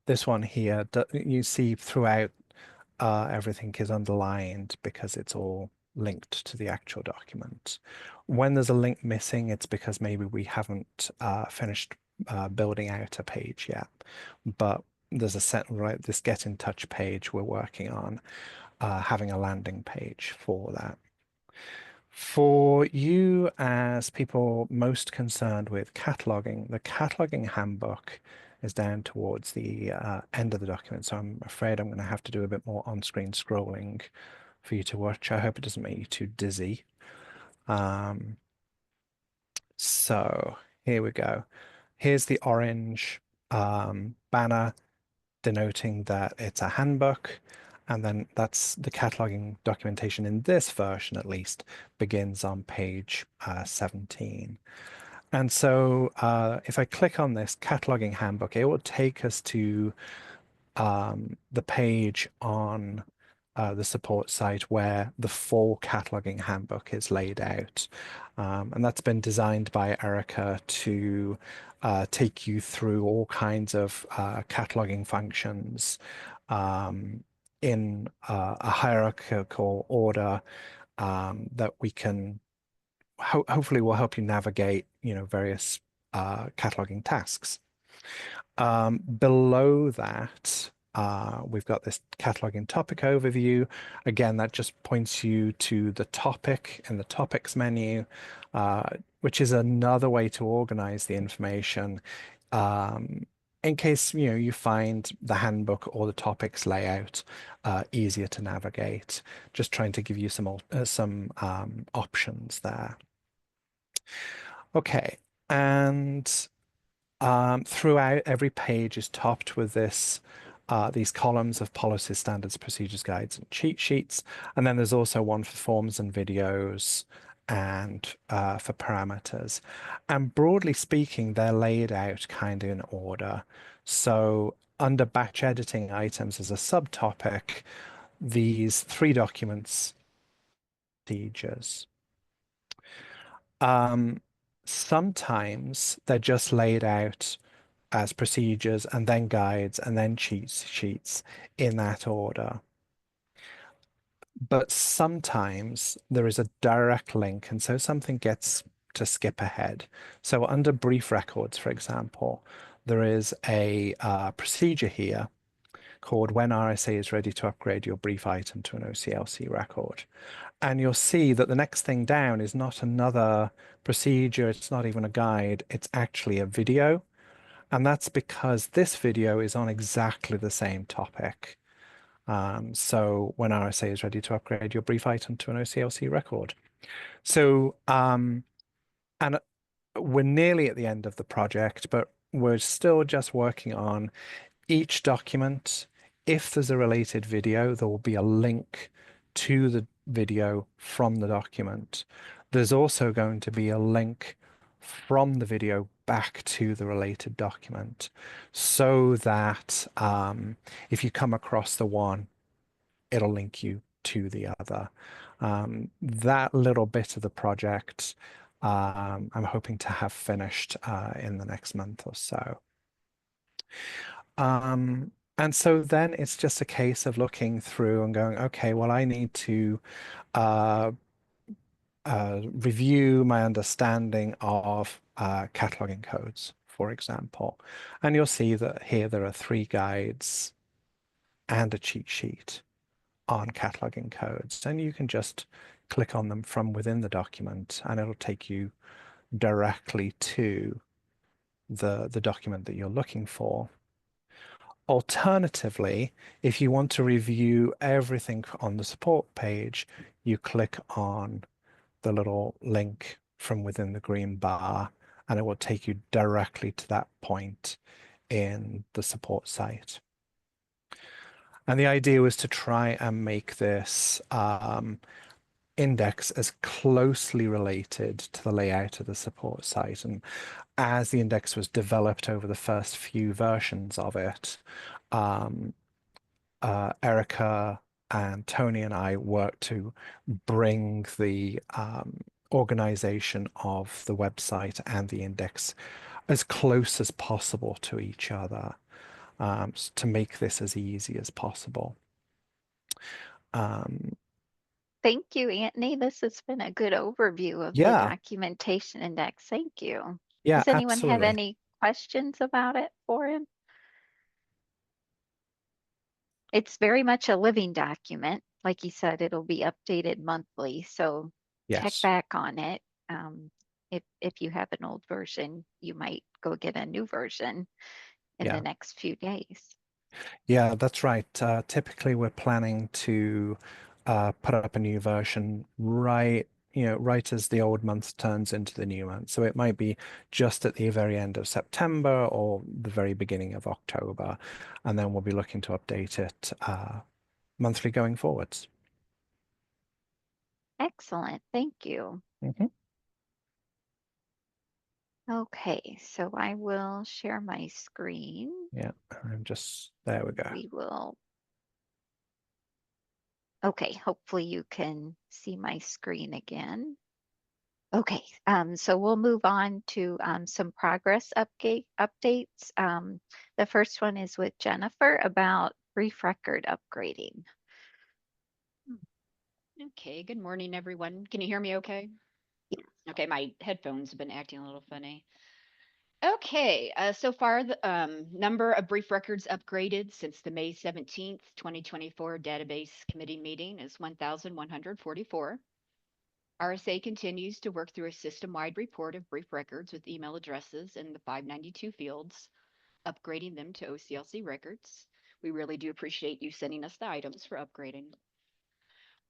This one here, you see throughout, everything is underlined because it's all linked to the actual document. When there's a link missing, it's because maybe we haven't finished building out a page yet. But there's a set, right, this get in touch page we're working on, having a landing page for that. For you as people most concerned with cataloging, the cataloging handbook is down towards the end of the document. So I'm afraid I'm going to have to do a bit more on-screen scrolling for you to watch. I hope it doesn't make you too dizzy. So here we go. Here's the orange banner denoting that it's a handbook. And then that's the cataloging documentation in this version, at least, begins on page 17. And so if I click on this cataloging handbook, it will take us to the page on the support site where the full cataloging handbook is laid out. And that's been designed by Erica to take you through all kinds of cataloging functions in a hierarchical order that we can hopefully will help you navigate, various cataloging tasks. Below that, we've got this cataloging topic overview. Again, that just points you to the topic in the topics menu, which is another way to organize the information. In case you find the handbook or the topics layout easier to navigate, just trying to give you some options there. Okay, and throughout, every page is topped with these columns of policies, standards, procedures, guides, and cheat sheets. And then there's also one for forms and videos and for parameters. And broadly speaking, they're laid out kind of in order. So under batch editing items as a subtopic, these 3 documents, procedures. Sometimes they're just laid out as procedures and then guides and then cheat sheets in that order. But sometimes there is a direct link, and so something gets to skip ahead. So under brief records, for example, there is a procedure here called when RSA is ready to upgrade your brief item to an OCLC record. And you'll see that the next thing down is not another procedure, it's not even a guide, it's actually a video. And that's because this video is on exactly the same topic. So when RSA is ready to upgrade your brief item to an OCLC record. So, and we're nearly at the end of the project, but we're still just working on each document. If there's a related video, there will be a link to the video from the document. There's also going to be a link from the video back to the related document, so that if you come across the one, it'll link you to the other. That little bit of the project, I'm hoping to have finished in the next month or so. And so then it's just a case of looking through and going, okay, well, I need to review my understanding of cataloging codes, for example. And you'll see that here there are 3 guides and a cheat sheet on cataloging codes. And you can just click on them from within the document and it'll take you directly to the document that you're looking for. Alternatively, if you want to review everything on the support page, you click on the little link from within the green bar, and it will take you directly to that point in the support site. And the idea was to try and make this index as closely related to the layout of the support site. And as the index was developed over the first few versions of it, Erica and Tony and I worked to bring the organization of the website and the index as close as possible to each other, to make this as easy as possible. Thank you, Anthony. This has been a good overview of the Yeah. documentation index. Thank you. Yeah, Does anyone have absolutely. any questions about it for him? It's very much a living document. Like you said, it'll be updated monthly. So check Yes. back on it. If you have an old version, you might go get a new version in Yeah. the next few days. Yeah, that's right. Typically, we're planning to put up a new version right as the old month turns into the new month. So it might be just at the very end of September or the very beginning of October. And then we'll be looking to update it monthly going forwards. Excellent. Thank you. Mhm. Okay, so I will share my screen. Yeah, there we go. We will. Okay, hopefully you can see my screen again. Okay, so we'll move on to some progress updates. The first one is with Jennifer about brief record upgrading. Okay, good morning, everyone. Can you hear me okay? Yes. Okay, my headphones have been acting a little funny. Okay, so far the number of brief records upgraded since the May 17th, 2024 database committee meeting is 1,144. RSA continues to work through a system-wide report of brief records with email addresses in the 592 fields, upgrading them to OCLC records. We really do appreciate you sending us the items for upgrading.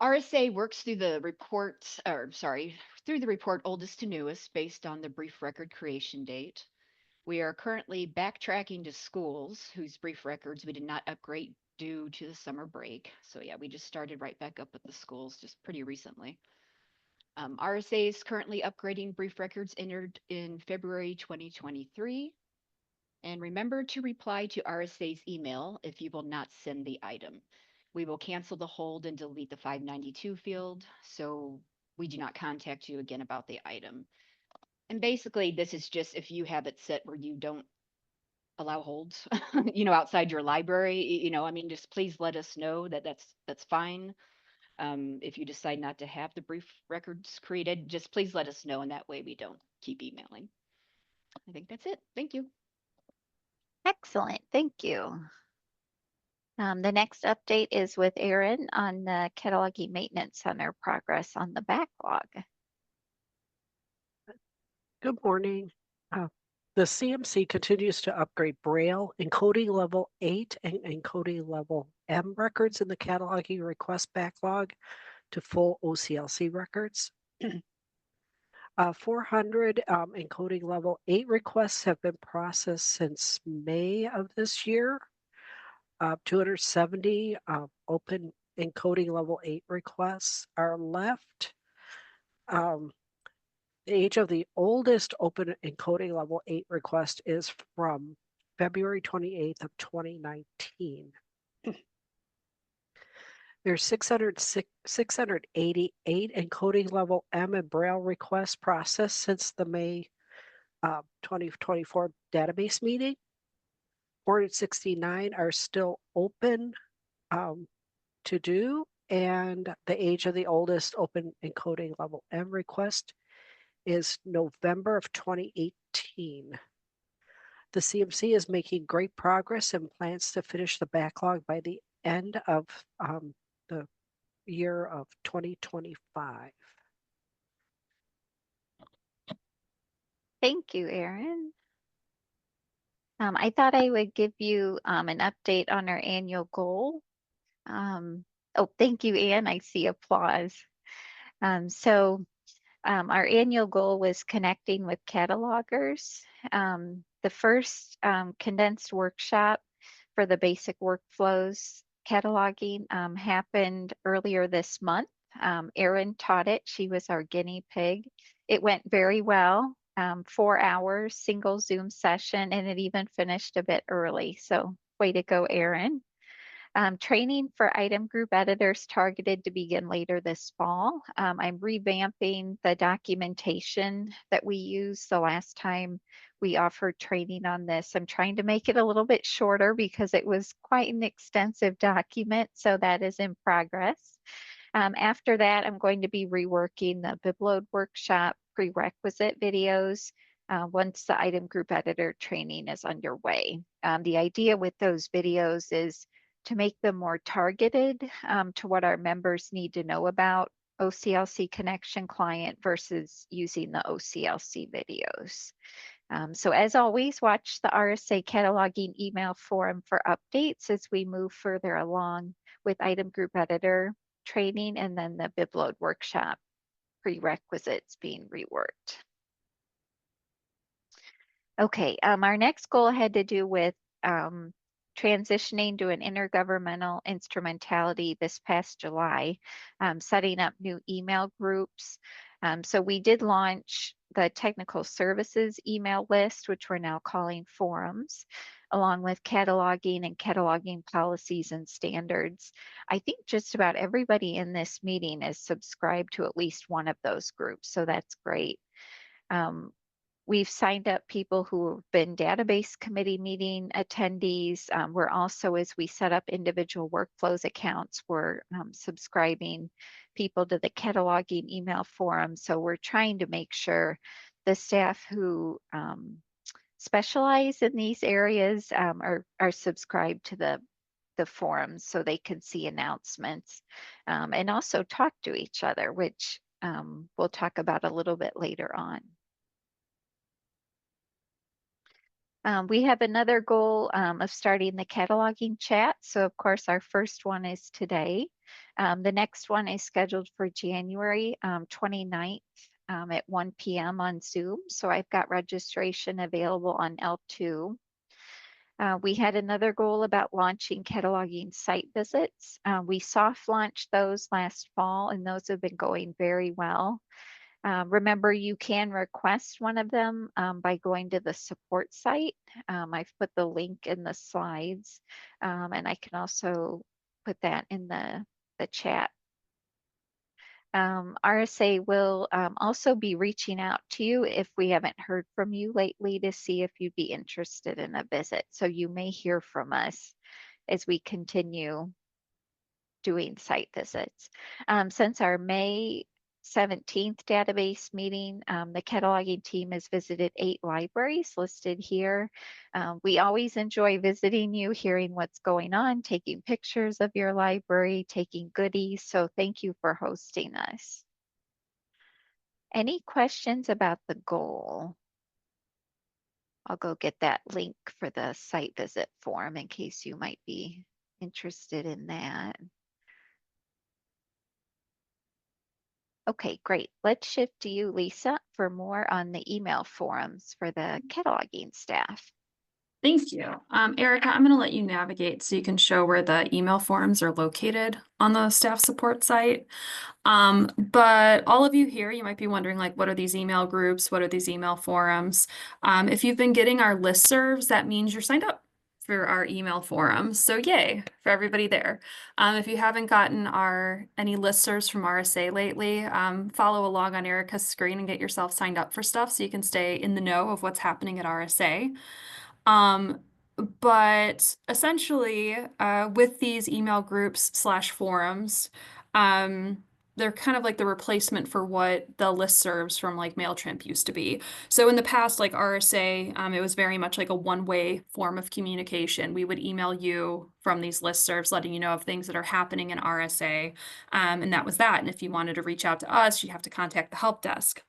RSA works through the report, through the report oldest to newest based on the brief record creation date. We are currently backtracking to schools whose brief records we did not upgrade due to the summer break. So yeah, we just started right back up with the schools just pretty recently. RSA is currently upgrading brief records entered in February 2023. And remember to reply to RSA's email if you will not send the item. We will cancel the hold and delete the 592 field, so we do not contact you again about the item. And basically, this is just if you have it set where you don't allow holds, outside your library, I mean, just please let us know that that's fine. If you decide not to have the brief records created, just please let us know, and that way we don't keep emailing. I think that's it. Thank you. Excellent, thank you. The next update is with Erin on the Cataloging Maintenance Center progress on the backlog. Good morning. The CMC continues to upgrade Braille, encoding level 8 and encoding level M records in the cataloging request backlog to full OCLC records. 400 encoding level 8 requests have been processed since May of this year. 270 open encoding level 8 requests are left. The age of the oldest open encoding level 8 request is from February 28th of 2019. There's 688 encoding level M and Braille requests processed since the May 2024 database meeting. 469 are still open to do, and the age of the oldest open encoding level M request is November of 2018. The CMC is making great progress and plans to finish the backlog by the end of the year of 2025. Thank you, Erin. I thought I would give you an update on our annual goal. Oh, thank you, Anne. I see applause. Our annual goal was connecting with catalogers. The first condensed workshop for the basic workflows cataloging happened earlier this month. Erin taught it. She was our guinea pig. It went very well. 4 hours, single Zoom session, and it even finished a bit early. So way to go, Erin. Training for item group editors targeted to begin later this fall. I'm revamping the documentation that we used the last time we offered training on this. I'm trying to make it a little bit shorter because it was quite an extensive document, so that is in progress. After that, I'm going to be reworking the BibLoad workshop prerequisite videos once the item group editor training is underway. The idea with those videos is to make them more targeted to what our members need to know about OCLC Connection Client versus using the OCLC videos. So as always, watch the RSA cataloging email forum for updates as we move further along with item group editor training and then the BibLoad workshop prerequisites being reworked. Okay, our next goal had to do with transitioning to an intergovernmental instrumentality this past July, setting up new email groups. So we did launch the technical services email list, which we're now calling forums, along with cataloging and cataloging policies and standards. I think just about everybody in this meeting is subscribed to at least one of those groups, so that's great. We've signed up people who have been database committee meeting attendees. We're also, as we set up individual workflows accounts, we're subscribing people to the cataloging email forum. So we're trying to make sure the staff who specialize in these areas are subscribed to the forums so they can see announcements and also talk to each other, which we'll talk about a little bit later on. We have another goal of starting the cataloging chat. So of course, our first one is today. The next one is scheduled for January 29th at 1 p.m. on Zoom. So I've got registration available on L2. We had another goal about launching cataloging site visits. We soft launched those last fall, and those have been going very well. Remember, you can request one of them by going to the support site. I've put the link in the slides, and I can also put that in the chat. RSA will also be reaching out to you if we haven't heard from you lately to see if you'd be interested in a visit. So you may hear from us as we continue doing site visits. Since our May 17th database meeting, the cataloging team has visited 8 libraries listed here. We always enjoy visiting you, hearing what's going on, taking pictures of your library, taking goodies. So thank you for hosting us. Any questions about the goal? I'll go get that link for the site visit form in case you might be interested in that. Okay, great. Let's shift to you, Lisa, for more on the email forums for the cataloging staff. Thank you. Erica, I'm going to let you navigate so you can show where the email forums are located on the staff support site. But all of you here, you might be wondering, like, what are these email groups? What are these email forums? If you've been getting our listservs, that means you're signed up for our email forums. So yay for everybody there. If you haven't gotten any listservs from RSA lately, follow along on Erica's screen and get yourself signed up for stuff so you can stay in the know of what's happening at RSA. But essentially, with these email groups / forums, they're kind of like the replacement for what the listservs from like MailChimp used to be. So in the past, like RSA, it was very much like a one-way form of communication. We would email you from these listservs, letting you know of things that are happening in RSA, and that was that. And if you wanted to reach out to us, you have to contact the help desk.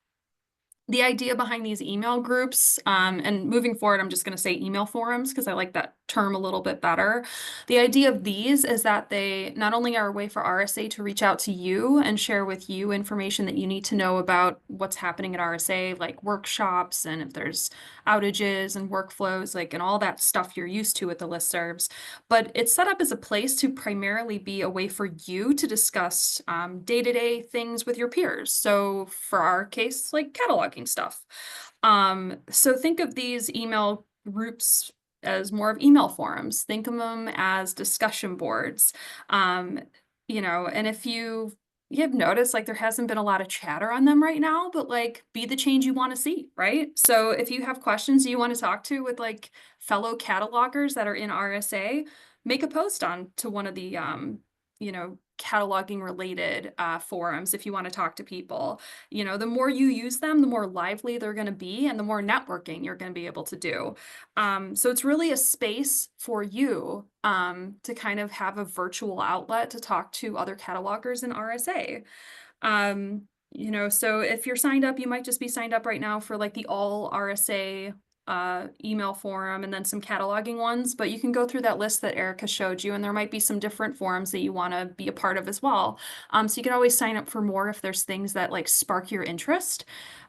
The idea behind these email groups, and moving forward, I'm just going to say email forums because I like that term a little bit better. The idea of these is that they not only are a way for RSA to reach out to you and share with you information that you need to know about what's happening at RSA, like workshops and if there's outages and workflows, like, and all that stuff you're used to with the listservs, but it's set up as a place to primarily be a way for you to discuss day-to-day things with your peers. So for our case, like cataloging stuff. So think of these email groups as more of email forums. Think of them as discussion boards. And if you have noticed, like, there hasn't been a lot of chatter on them right now, but like, be the change you want to see, right? So if you have questions you want to talk to with like fellow catalogers that are in RSA, make a post on to one of the cataloging related forums if you want to talk to people. The more you use them, the more lively they're going to be and the more networking you're going to be able to do. So it's really a space for you to kind of have a virtual outlet to talk to other catalogers in RSA. So if you're signed up, you might just be signed up right now for like the all RSA email forum and then some cataloging ones, but you can go through that list that Erica showed you, and there might be some different forums that you want to be a part of as well. So you can always sign up for more if there's things that like spark your interest.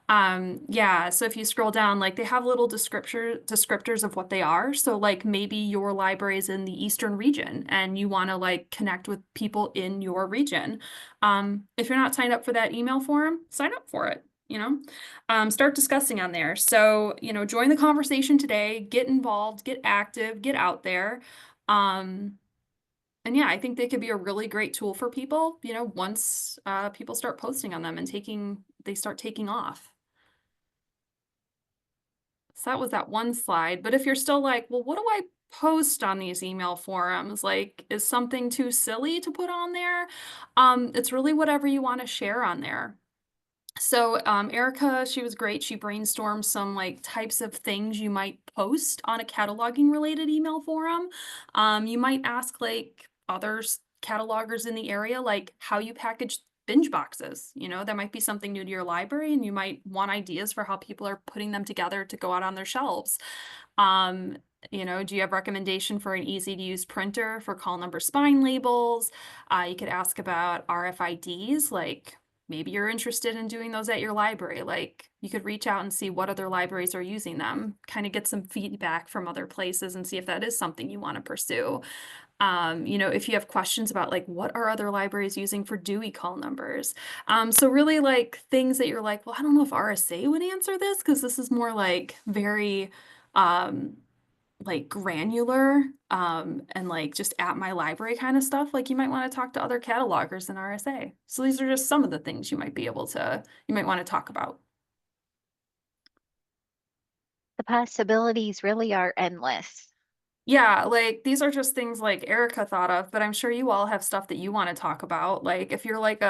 So if you scroll down, like, they have little descriptors of what they are. So like, maybe your library is in the Eastern region and you want to like connect with people in your region. If you're not signed up for that email forum, sign up for it. Start discussing on there. So, join the conversation today, get involved, get active, get out there. And yeah, I think they could be a really great tool for people, once people start posting on them and they start taking off. So that was that one slide. But if you're still like, well, what do I post on these email forums? Like, is something too silly to put on there? It's really whatever you want to share on there. So Erica, she was great. She brainstormed some like types of things you might post on a cataloging related email forum. You might ask like catalogers in the area, like how you package binge boxes. You know, that might be something new to your library, and you might want ideas for how people are putting them together to go out on their shelves. Um, you know, do you have recommendation for an easy to use printer for call number spine labels? You could ask about RFIDs, like maybe you're interested in doing those at your library. Like you could reach out and see what other libraries are using them, kind of get some feedback from other places and see if that is something you want to pursue. You know, if you have questions about like what are other libraries using for Dewey call numbers. So really like things that you're like, well, I don't know if RSA would answer this because this is more like very like granular and like just at my library kind of stuff. Like you might want to talk to other catalogers in RSA. So these are just some of the things you might want to talk about. The possibilities really are endless. Yeah, like these are just things like Erica thought of, but I'm sure you all have stuff that you want to talk about. Like if you're like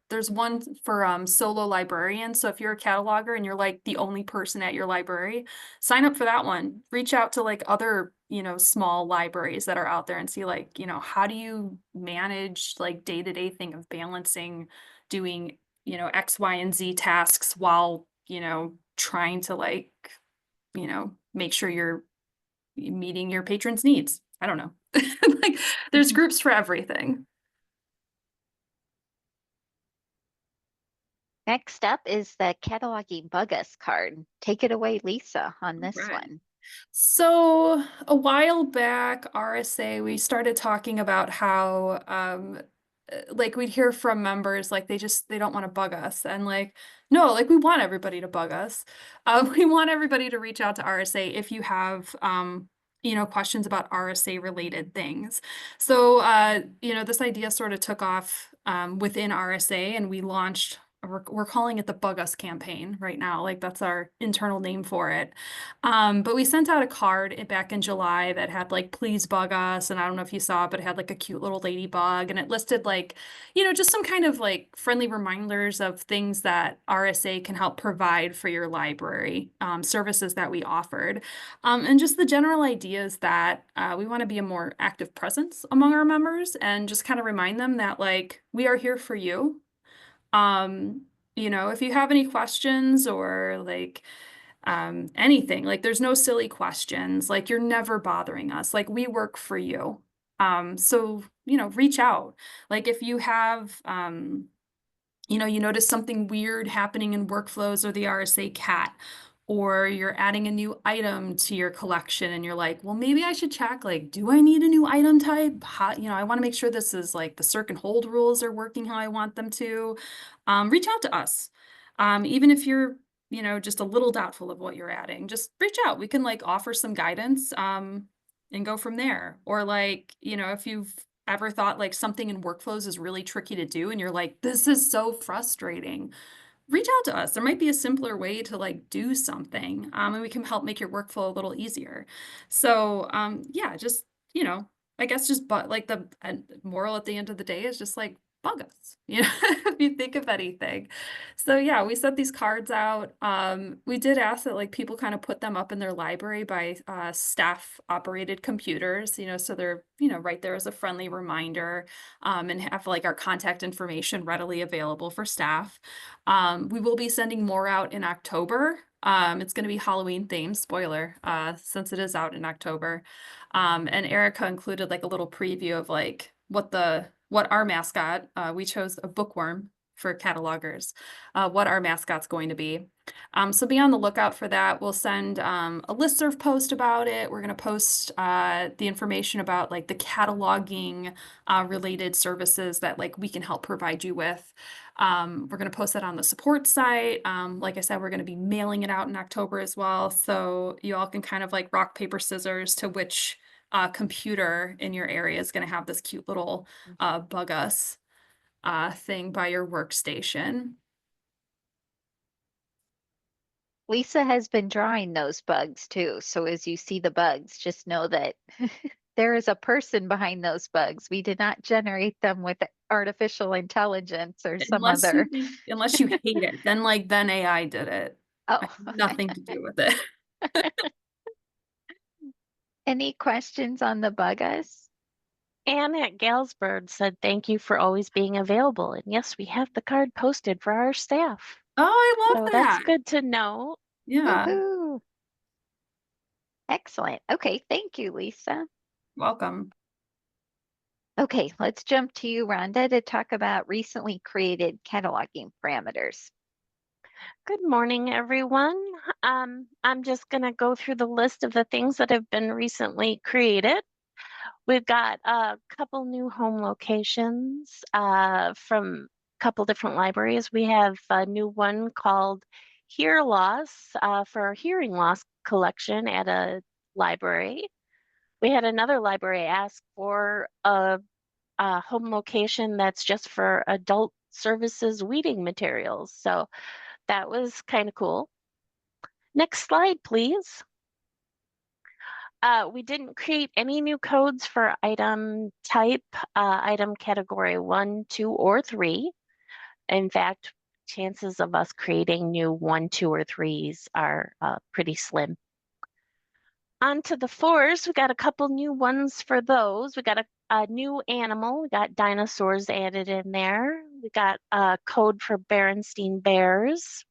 there's one for solo librarians. So if you're a cataloger and you're like the only person at your library, sign up for that one. Reach out to like other, you know, small libraries that are out there and see like, you know, how do you manage like day-to-day thing of balancing doing, you know, X, Y, and Z tasks while, you know, trying to like, you know, make sure you're meeting your patrons' needs. I don't know. Like there's groups for everything. Next up is the cataloging bug us card. Take it away, Lisa, on this Right. one. So a while back, RSA, we started talking about how like we'd hear from members like they don't want to bug us, and like no, like we want everybody to bug us. We want everybody to reach out to RSA if you have you know, questions about RSA related things. So you know, this idea sort of took off within RSA, and we launched we're calling it the Bug Us campaign right now. Like that's our internal name for it. But we sent out a card back in July that had like, please bug us. And I don't know if you saw it, but it had like a cute little ladybug, and it listed like, you know, just some kind of like friendly reminders of things that RSA can help provide for your library, services that we offered. And just the general ideas that we want to be a more active presence among our members and just kind of remind them that like, we are here for you. You know, if you have any questions or like anything, like there's no silly questions, like you're never bothering us, like we work for you. So, you know, reach out. Like if you have you know, you notice something weird happening in workflows or the RSA cat, or you're adding a new item to your collection and you're like, well, maybe I should check, like, do I need a new item type? How, you know, I want to make sure this is like the circ and hold rules are working how I want them to. Reach out to us. Even if you're, you know, just a little doubtful of what you're adding, just reach out. We can like offer some guidance and go from there. Or like, you know, if you've ever thought like something in workflows is really tricky to do and you're like, this is so frustrating, reach out to us. There might be a simpler way to like do something, and we can help make your workflow a little easier. So yeah, just, you know, I guess just but like the moral at the end of the day is just like bug us, you know, if you think of anything. So yeah, we set these cards out. We did ask that like people kind of put them up in their library by staff operated computers, you know, so they're, you know, right there as a friendly reminder, and have like our contact information readily available for staff. We will be sending more out in October. It's going to be Halloween themed, spoiler, since it is out in October. And Erica included like a little preview of like what our mascot, we chose a bookworm for catalogers, what our mascot's going to be. So be on the lookout for that. We'll send a listserv post about it. We're going to post the information about like the cataloging related services that like we can help provide you with. We're going to post that on the support site. Like I said, we're going to be mailing it out in October as well. So you all can kind of like rock, paper, scissors to which computer in your area is going to have this cute little bug us thing by your workstation. Lisa has been drawing those bugs too. So as you see the bugs, just know that there is a person behind those bugs. We did not generate them with artificial intelligence or some Unless other. unless you hate it, then AI did it. I Oh, have nothing to do with it. any questions on the bug-us? Anne at Galesburg said, "Thank you for always being available." And yes, we have the card posted for our staff. Oh, I So love that's that. good to know. Yeah, Woohoo. Excellent. Okay, thank you, Lisa. welcome. Okay, let's jump to you, Rhonda, to talk about recently created cataloging parameters. Good morning, everyone. I'm just going to go through the list of the things that have been recently created. We've got a couple new home locations from a couple different libraries. We have a new one called Hear Loss for a hearing loss collection at a library. We had another library ask for a home location that's just for adult services weeding materials. So that was kind of cool. Next slide, please. We didn't create any new codes for item type, item category 1, 2, or 3. In fact, chances of us creating new 1, 2, or 3s are pretty slim. On to the 4s, we got a couple new ones for those. We got a new animal. We got dinosaurs added in there. We got a code for Berenstein Bears.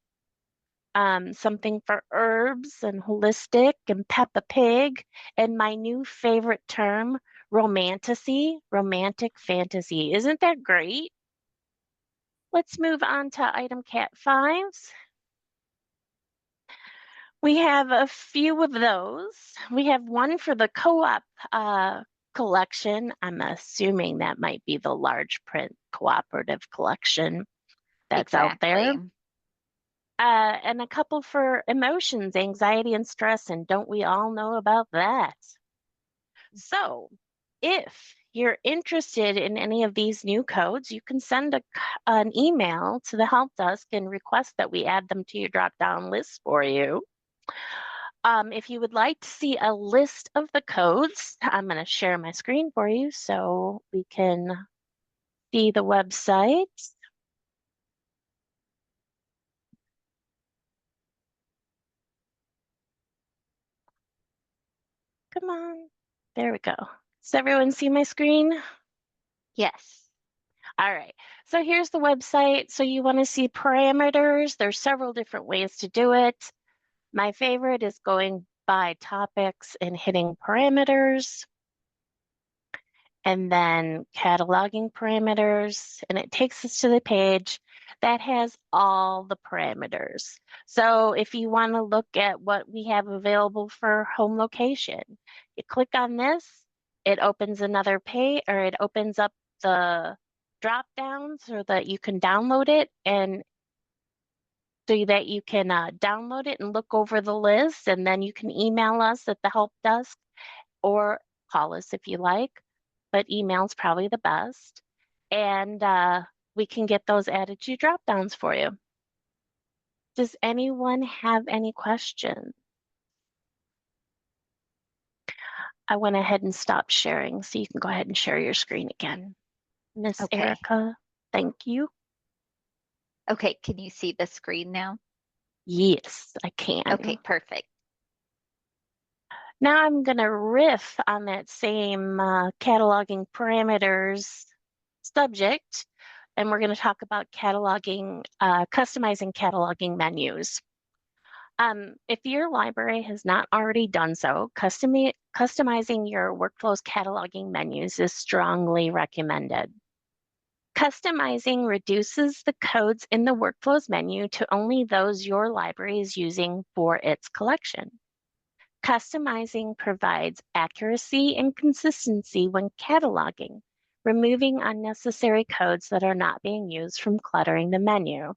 Something for herbs and holistic and Peppa Pig, and my new favorite term, romantasy, romantic fantasy. Isn't that great? Let's move on to item cat 5s. We have a few of those. We have one for the co-op collection. I'm assuming that might be the large print cooperative collection that's out there. Exactly. And a couple for emotions, anxiety, and stress. And don't we all know about that? So if you're interested in any of these new codes, you can send an email to the help desk and request that we add them to your drop-down list for you. If you would like to see a list of the codes, I'm going to share my screen for you so we can see the website. Come on. There we go. Does everyone see my screen? Yes. All right. So here's the website. So you want to see parameters. There's several different ways to do it. My favorite is going by topics and hitting parameters. And then cataloging parameters. And it takes us to the page that has all the parameters. So if you want to look at what we have available for home location, you click on this, it opens another page, or it opens up the drop down so that you can download it, and so that you can download it and look over the list, and then you can email us at the help desk or call us if you like, but email's probably the best. And we can get those added to drop downs for you. Does anyone have any questions? I went ahead and stopped sharing, so you can go ahead and share your screen again. Miss Okay. Erica, thank you. Okay, can you see the screen now? Yes, I can. Okay, perfect. Now I'm going to riff on that same cataloging parameters subject, and we're going to talk about cataloging, customizing cataloging menus. If your library has not already done so, customizing your workflow's cataloging menus is strongly recommended. Customizing reduces the codes in the workflows menu to only those your library is using for its collection. Customizing provides accuracy and consistency when cataloging, removing unnecessary codes that are not being used from cluttering the menu.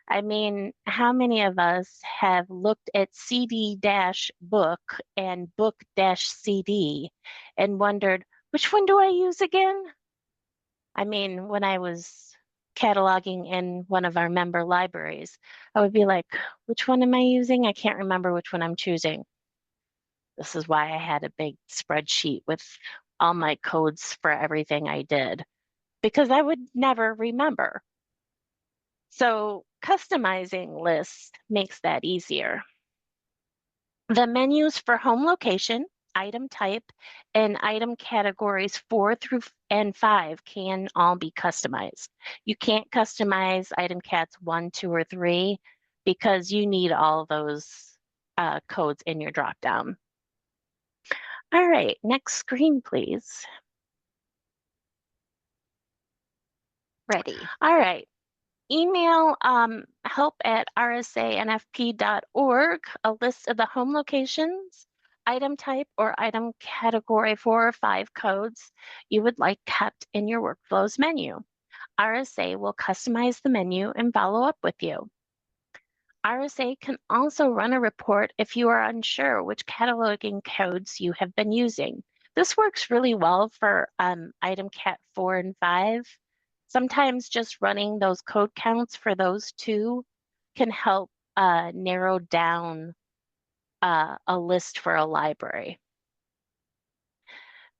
I mean, how many of us have looked at CD-book and book-CD and wondered, which one do I use again? I mean, when I was cataloging in one of our member libraries, I would be like, which one am I using? I can't remember which one I'm choosing. This is why I had a big spreadsheet with all my codes for everything I did, because I would never remember. So customizing lists makes that easier. The menus for home location, item type, and item categories 4 through and 5 can all be customized. You can't customize item cats 1, 2, or 3 because you need all those codes in your dropdown. All right, next screen, please. Ready. All right. Email help@rsanfp.org a list of the home locations, item type, or item category 4 or 5 codes you would like kept in your workflows menu. RSA will customize the menu and follow up with you. RSA can also run a report if you are unsure which cataloging codes you have been using. This works really well for item cat 4 and 5. Sometimes just running those code counts for those two can help narrow down a list for a library.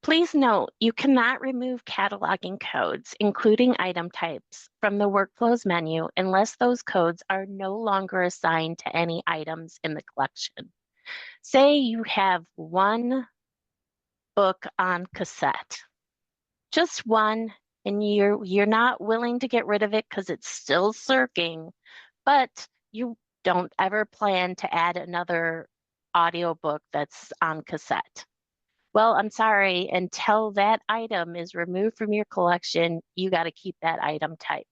Please note, you cannot remove cataloging codes, including item types, from the Workflows menu unless those codes are no longer assigned to any items in the collection. Say you have one book on cassette, just one, and you're not willing to get rid of it because it's still circling, but you don't ever plan to add another audiobook that's on cassette. Well, I'm sorry, until that item is removed from your collection, you got to keep that item type.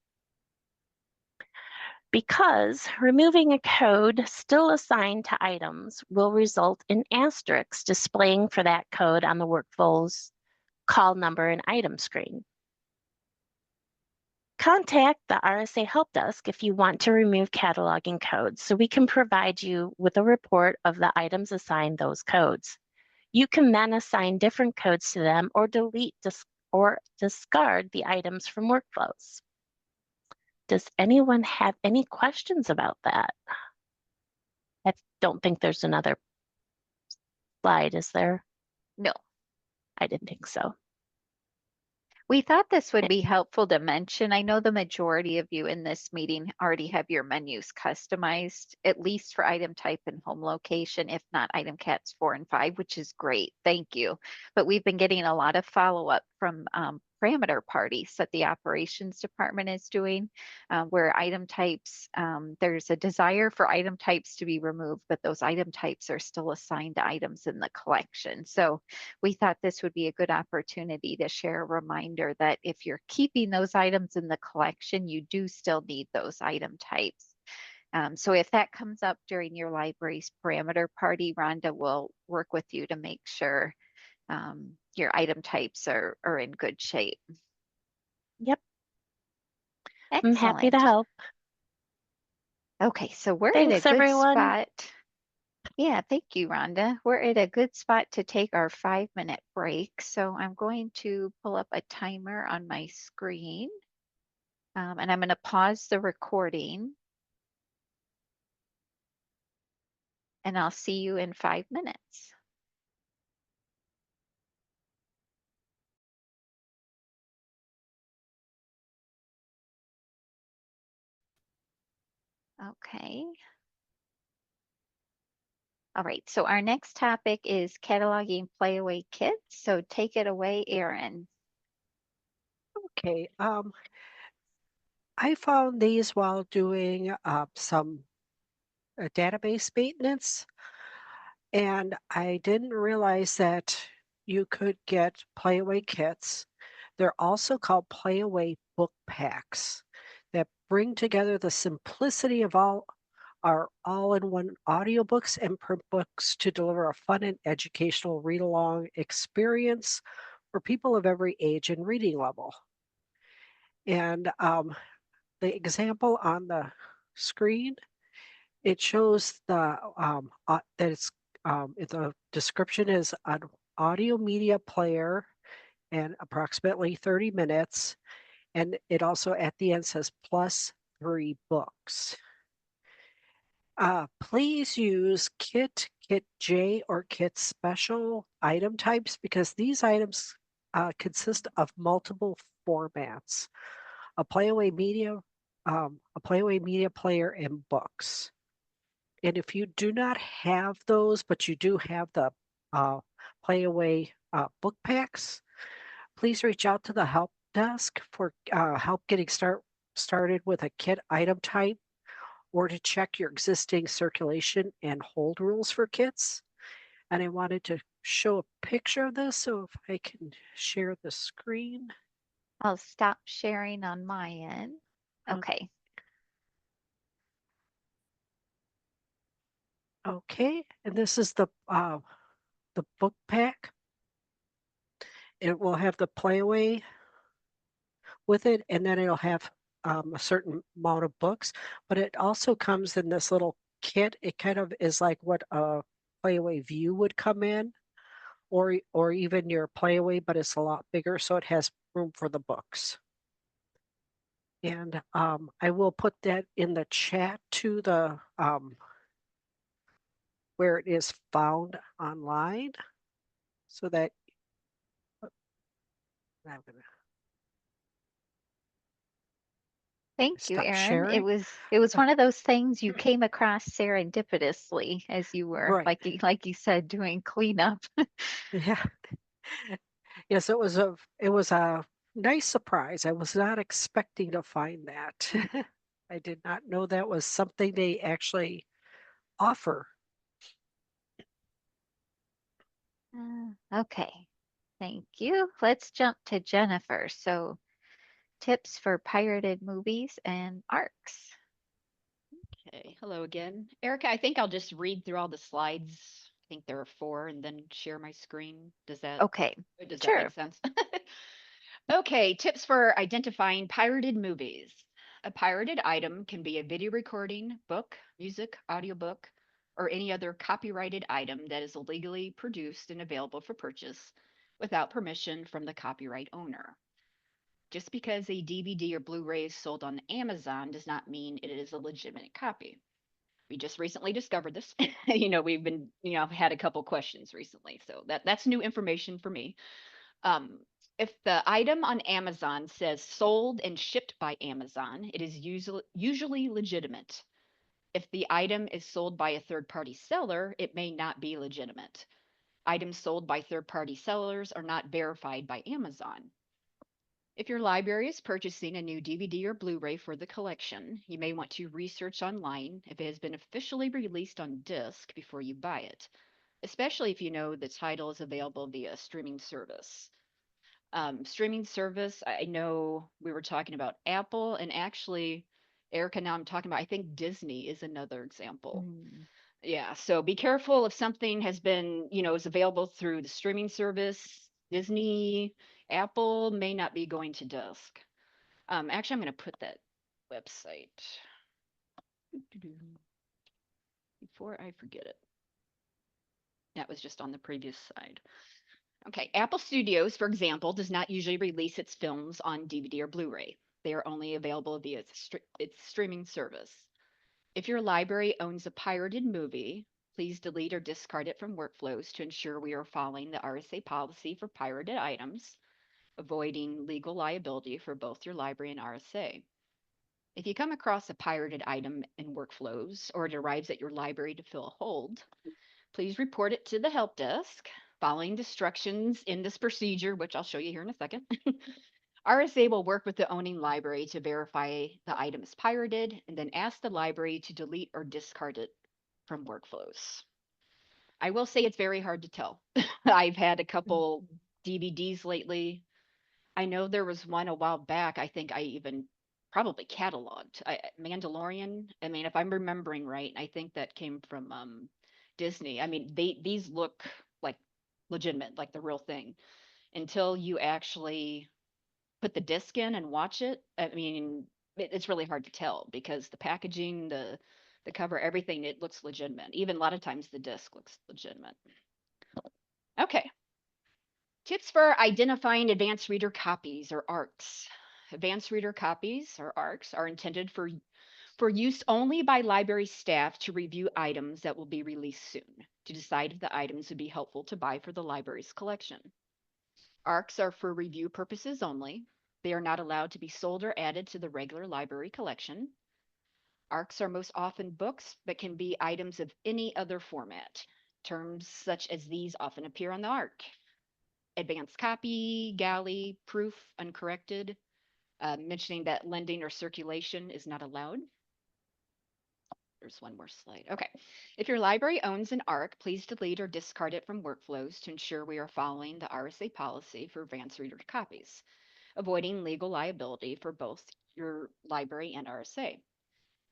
Because removing a code still assigned to items will result in asterisks displaying for that code on the Workflows call number and item screen. Contact the RSA Help Desk if you want to remove cataloging codes so we can provide you with a report of the items assigned those codes. You can then assign different codes to them or delete or discard the items from Workflows. Does anyone have any questions about that? I don't think there's another slide, is there? No. I didn't think so. We thought this would be helpful to mention. I know the majority of you in this meeting already have your menus customized, at least for item type and home location, if not item cats 4 and 5, which is great. Thank you. But we've been getting a lot of follow-up from parameter parties that the operations department is doing, where item types, there's a desire for item types to be removed, but those item types are still assigned to items in the collection. So we thought this would be a good opportunity to share a reminder that if you're keeping those items in the collection, you do still need those item types. So if that comes up during your library's parameter party, Rhonda will work with you to make sure your item types are in good shape. Yep. Excellent. I'm happy to help. Okay, so we're Thanks, at a good everyone. spot. Yeah, thank you, Rhonda. We're at a good spot to take our 5-minute break. So I'm going to pull up a timer on my screen, and I'm going to pause the recording. And I'll see you in 5 minutes. Okay. All right, so our next topic is cataloging playaway kits. So take it away, Erin. Okay, I found these while doing some database maintenance, and I didn't realize that you could get playaway kits. They're also called playaway book packs that bring together the simplicity of our all-in-one audiobooks and print books to deliver a fun and educational read-along experience for people of every age and reading level. And the example on the screen, it shows the that it's the description is an audio media player and approximately 30 minutes. And it also at the end says plus 3 books. Please use Kit, Kit J, or Kit Special item types because these items consist of multiple formats. A Playaway Media player, and books. And if you do not have those, but you do have the Playaway book packs, please reach out to the help desk for help getting started with a kit item type or to check your existing circulation and hold rules for kits. And I wanted to show a picture of this, so if I can share the screen. I'll stop sharing on my end. Okay. Okay, and this is the book pack. It will have the Playaway with it, and then it'll have a certain amount of books, but it also comes in this little kit. It kind of is like what a Playaway View would come in, or even your Playaway, but it's a lot bigger, so it has room for the books. And I will put that in the chat to the where it is found online, so that I'm gonna Thank you, stop Erin. sharing. It was one of those things you came across serendipitously as you were, Right. like you said, doing cleanup. Yeah. Yes, it was a nice surprise. I was not expecting to find that. I did not know that was something they actually offer. Okay, thank you. Let's jump to Jennifer. So, tips for pirated movies and arcs. Okay, hello again. Erica, I think I'll just read through all the slides. I think there are 4 and then share my screen. Does that Okay, make sure. sense? Okay, tips for identifying pirated movies. A pirated item can be a video recording, book, music, audiobook, or any other copyrighted item that is illegally produced and available for purchase without permission from the copyright owner. Just because a DVD or Blu-ray is sold on Amazon does not mean it is a legitimate copy. We just recently discovered this. We've been, I've had a couple questions recently, so that's new information for me. If the item on Amazon says sold and shipped by Amazon, it is usually legitimate. If the item is sold by a third-party seller, it may not be legitimate. Items sold by third-party sellers are not verified by Amazon. If your library is purchasing a new DVD or Blu-ray for the collection, you may want to research online if it has been officially released on disc before you buy it, especially if you know the title is available via streaming service. Streaming service, I know we were talking about Apple, and actually, Erica, now I'm talking about, I think Disney is another example. Yeah, so be careful if something has been, is available through the streaming service. Disney, Apple may not be going to disc. Actually, I'm going to put that website before I forget it. That was just on the previous slide. Okay, Apple Studios, for example, does not usually release its films on DVD or Blu-ray. They are only available via its streaming service. If your library owns a pirated movie, please delete or discard it from workflows to ensure we are following the RSA policy for pirated items, avoiding legal liability for both your library and RSA. If you come across a pirated item in workflows or it arrives at your library to fill a hold, please report it to the help desk, following instructions in this procedure, which I'll show you here in a second. RSA will work with the owning library to verify the item is pirated and then ask the library to delete or discard it from workflows. I will say it's very hard to tell. I've had a couple DVDs lately. I know there was one a while back. I think I even probably cataloged Mandalorian. I mean, if I'm remembering right, I think that came from Disney. I mean, these look like legitimate, like the real thing, until you actually put the disc in and watch it. I mean, it's really hard to tell because the packaging, the cover, everything, it looks legitimate. Even a lot of times the disc looks legitimate. Okay. Tips for identifying advanced reader copies or ARCs. Advanced reader copies or ARCs are intended for for use only by library staff to review items that will be released soon, to decide if the items would be helpful to buy for the library's collection. ARCs are for review purposes only. They are not allowed to be sold or added to the regular library collection. ARCs are most often books, but can be items of any other format. Terms such as these often appear on the ARC. Advanced copy, galley, proof, uncorrected, mentioning that lending or circulation is not allowed. There's one more slide. Okay. If your library owns an ARC, please delete or discard it from workflows to ensure we are following the RSA policy for advanced reader copies, avoiding legal liability for both your library and RSA.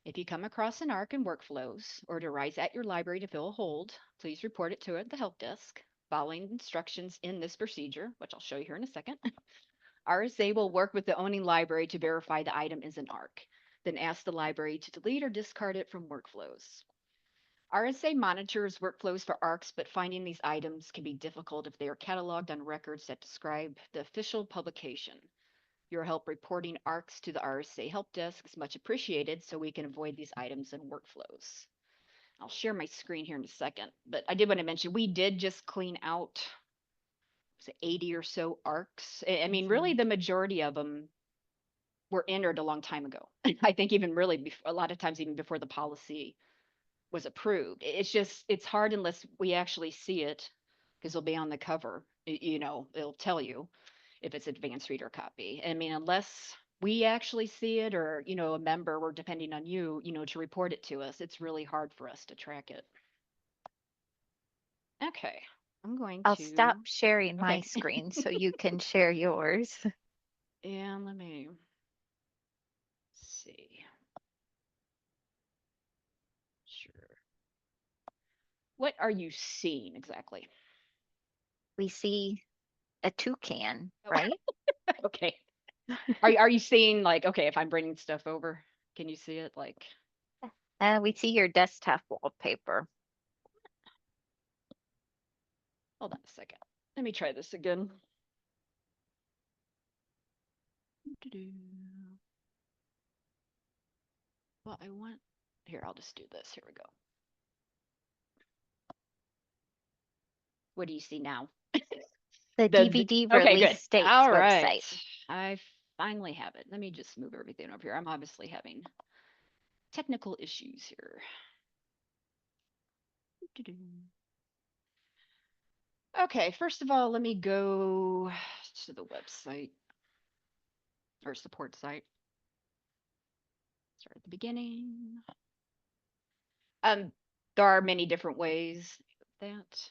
If you come across an ARC in workflows or it arrives at your library to fill a hold, please report it to the help desk, following instructions in this procedure, which I'll show you here in a second. RSA will work with the owning library to verify the item is an ARC, then ask the library to delete or discard it from workflows. RSA monitors workflows for ARCs, but finding these items can be difficult if they are cataloged on records that describe the official publication. Your help reporting ARCs to the RSA help desk is much appreciated so we can avoid these items in workflows. I'll share my screen here in a second, but I did want to mention we did just clean out 80 or so ARCs. I mean, really the majority of them were entered a long time ago. I think even really a lot of times even before the policy was approved. It's just, it's hard unless we actually see it because it'll be on the cover. You know, it'll tell you if it's advanced reader copy. I mean, unless we actually see it or, you know, a member, we're depending on you, you know, to report it to us, it's really hard for us to track it. Okay, I'm going I'll to stop sharing my Okay. screen so you can share yours. And let me see. Sure. What are you seeing exactly? We see a toucan, Oh. right? Okay. Are you seeing like, okay, if I'm bringing stuff over, can you see it like? We see your desktop wallpaper. Hold on a second. Let me try this again. Well, I want, here, I'll just do this. Here we go. What do you see now? The DVD okay, release good. dates All website. right. I finally have it. Let me just move everything over here. I'm obviously having technical issues here. Okay, first of all, let me go to the website or support site. Start at the beginning. There are many different ways that,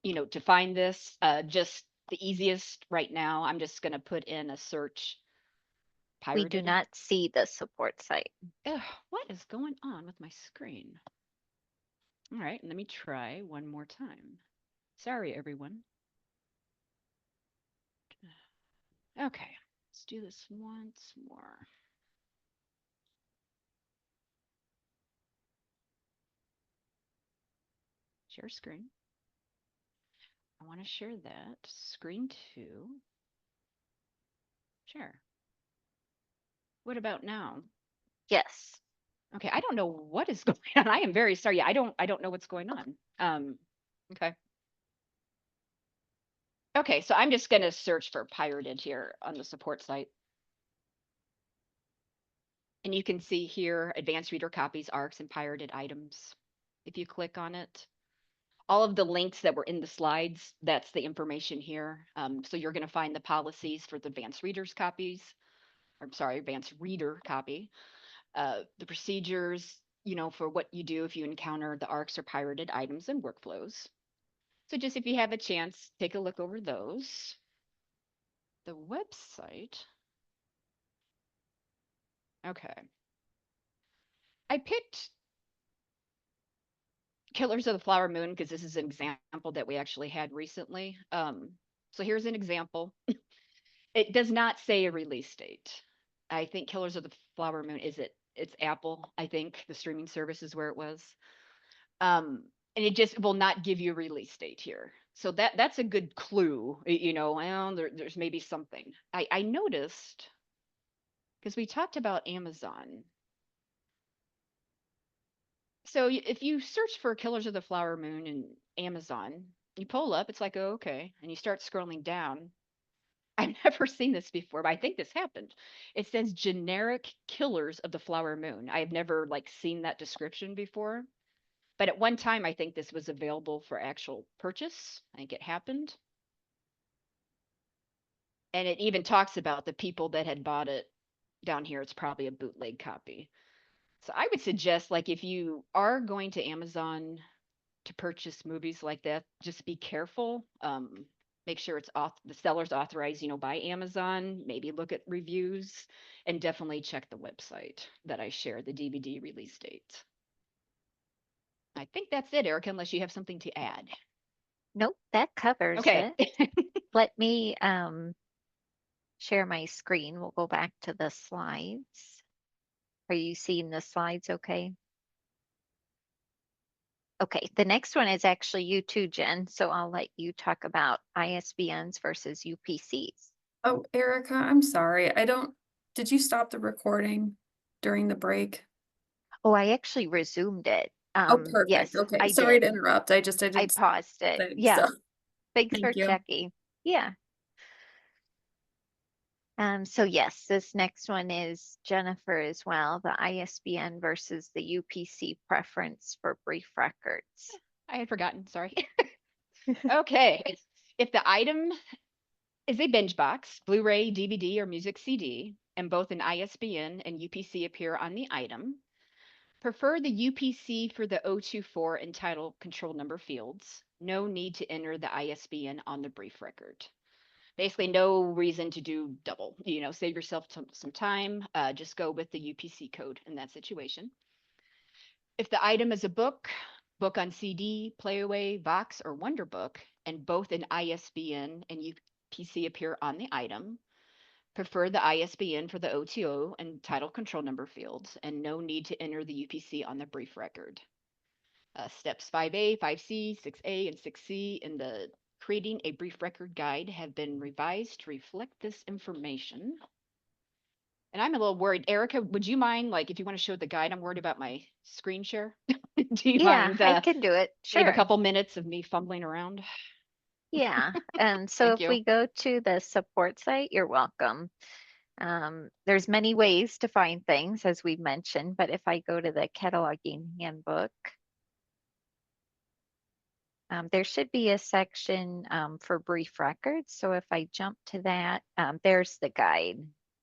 you know, to find this. Just the easiest right now, I'm just going to put in a search. We do Pirated. not see the support site. Ugh, what is going on with my screen? All right, let me try one more time. Sorry, everyone. Okay, let's do this once more. Share screen. I want to share that. Screen 2. Share. What about now? Yes. Okay, I don't know what is going on. I am very sorry. I don't know what's going on. Okay. Okay, so I'm just gonna search for pirated here on the support site. And you can see here advanced reader copies, ARCs, and pirated items. If you click on it, all of the links that were in the slides, that's the information here. So you're gonna find the policies for the advanced readers copies. I'm sorry, advanced reader copy. The procedures, you know, for what you do if you encounter the ARCs or pirated items and workflows. So just if you have a chance, take a look over those. The website. Okay. I picked Killers of the Flower Moon because this is an example that we actually had recently. So here's an example. It does not say a release date. I think Killers of the Flower Moon it's Apple, I think the streaming service is where it was. And it just will not give you a release date here. So that's a good clue, you know, well, there's maybe something. I noticed, because we talked about Amazon, So if you search for Killers of the Flower Moon in Amazon, you pull up, it's like, oh, okay. And you start scrolling down. I've never seen this before, but I think this happened. It says generic Killers of the Flower Moon. I've never like seen that description before. But at one time, I think this was available for actual purchase. I think it happened. And it even talks about the people that had bought it down here. It's probably a bootleg copy. So I would suggest, like, if you are going to Amazon to purchase movies like that, just be careful. Make sure it's the seller's authorized, by Amazon. Maybe look at reviews and definitely check the website that I shared, the DVD release date. I think that's it, Erica, unless you have something to add. Nope, that covers Okay. it. Let me share my screen. We'll go back to the slides. Are you seeing the slides okay? Okay, the next one is actually you too, Jen. So I'll let you talk about ISBNs versus UPCs. Oh, Erica, I'm sorry. Did you stop the recording during the break? Oh, I actually resumed it. Oh, perfect. Yes, Okay. I Sorry did. to interrupt. I I paused it. think Yeah, so. thanks for Thank you. checking. Yeah. So yes, this next one is Jennifer as well, the ISBN versus the UPC preference for brief records. I had forgotten, sorry. Okay, if the item is a binge box, Blu-ray, DVD, or music CD, and both an ISBN and UPC appear on the item, prefer the UPC for the 024 and title control number fields. No need to enter the ISBN on the brief record. Basically, no reason to do double, save yourself some time. Just go with the UPC code in that situation. If the item is a book on CD, Playaway, Vox, or Wonderbook, and both an ISBN and UPC appear on the item, prefer the ISBN for the OTO and title control number fields, and no need to enter the UPC on the brief record. Steps 5A, 5C, 6A, and 6C in the Creating a Brief Record Guide have been revised to reflect this information. And I'm a little worried. Erica, would you mind, like, if you want to show the guide, I'm worried about my screen share. Do you Yeah, mind? I can do it. Save a Sure. couple minutes of me fumbling around. Yeah. And so Thank if you. we go to the support site, you're welcome. There's many ways to find things, as we mentioned, but if I go to the cataloging handbook, there should be a section for brief records. So if I jump to that, there's the guide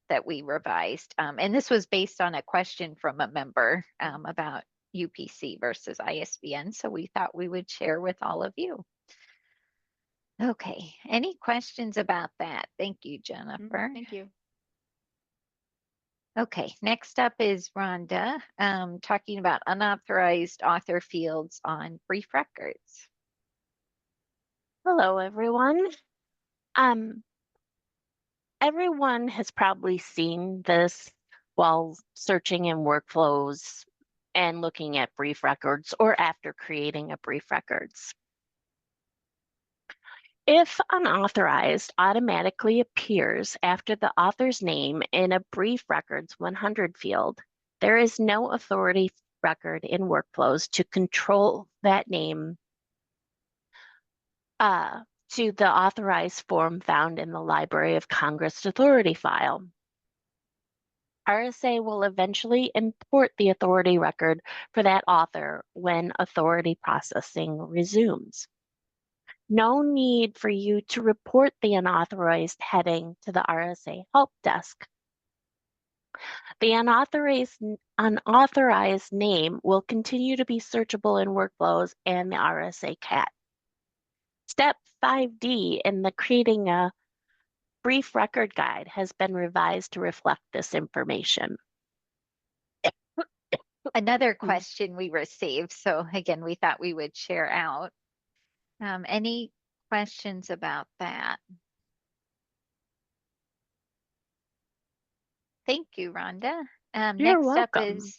that we revised. And this was based on a question from a member about UPC versus ISBN. So we thought we would share with all of you. Okay, any questions about that? Thank you, Jennifer. Thank you. Okay, next up is Rhonda talking about unauthorized author fields on brief records. Hello, everyone. Everyone has probably seen this while searching in workflows and looking at brief records or after creating a brief records. If unauthorized automatically appears after the author's name in a brief records 100 field, there is no authority record in workflows to control that name to the authorized form found in the Library of Congress authority file. RSA will eventually import the authority record for that author when authority processing resumes. No need for you to report the unauthorized heading to the RSA help desk. The unauthorized name will continue to be searchable in workflows and the RSA CAT. Step 5D in the Creating a Brief Record Guide has been revised to reflect this information. Another question we received, so again, we thought we would share out. Any questions about that? Thank you, Rhonda. You're Next up welcome. is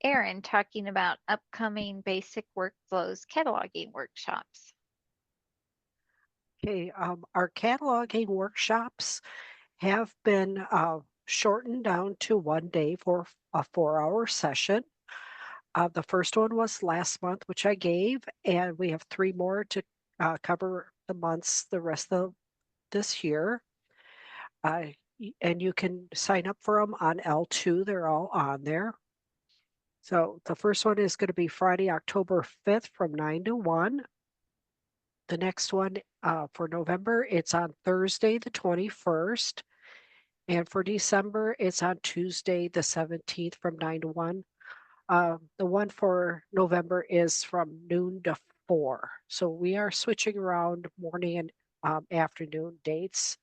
Erin talking about upcoming basic workflows cataloging workshops. Okay, our cataloging workshops have been shortened down to 1 day for a 4-hour session. The first one was last month, which I gave, and we have 3 more to cover the months, the rest of this year. And you can sign up for them on L2. They're all on there. So the first one is going to be Friday, October 5th from 9 to 1. The next one for November, it's on Thursday, the 21st. And for December, it's on Tuesday, the 17th from 9 to 1. The one for November is from noon to 4. So we are switching around morning and afternoon dates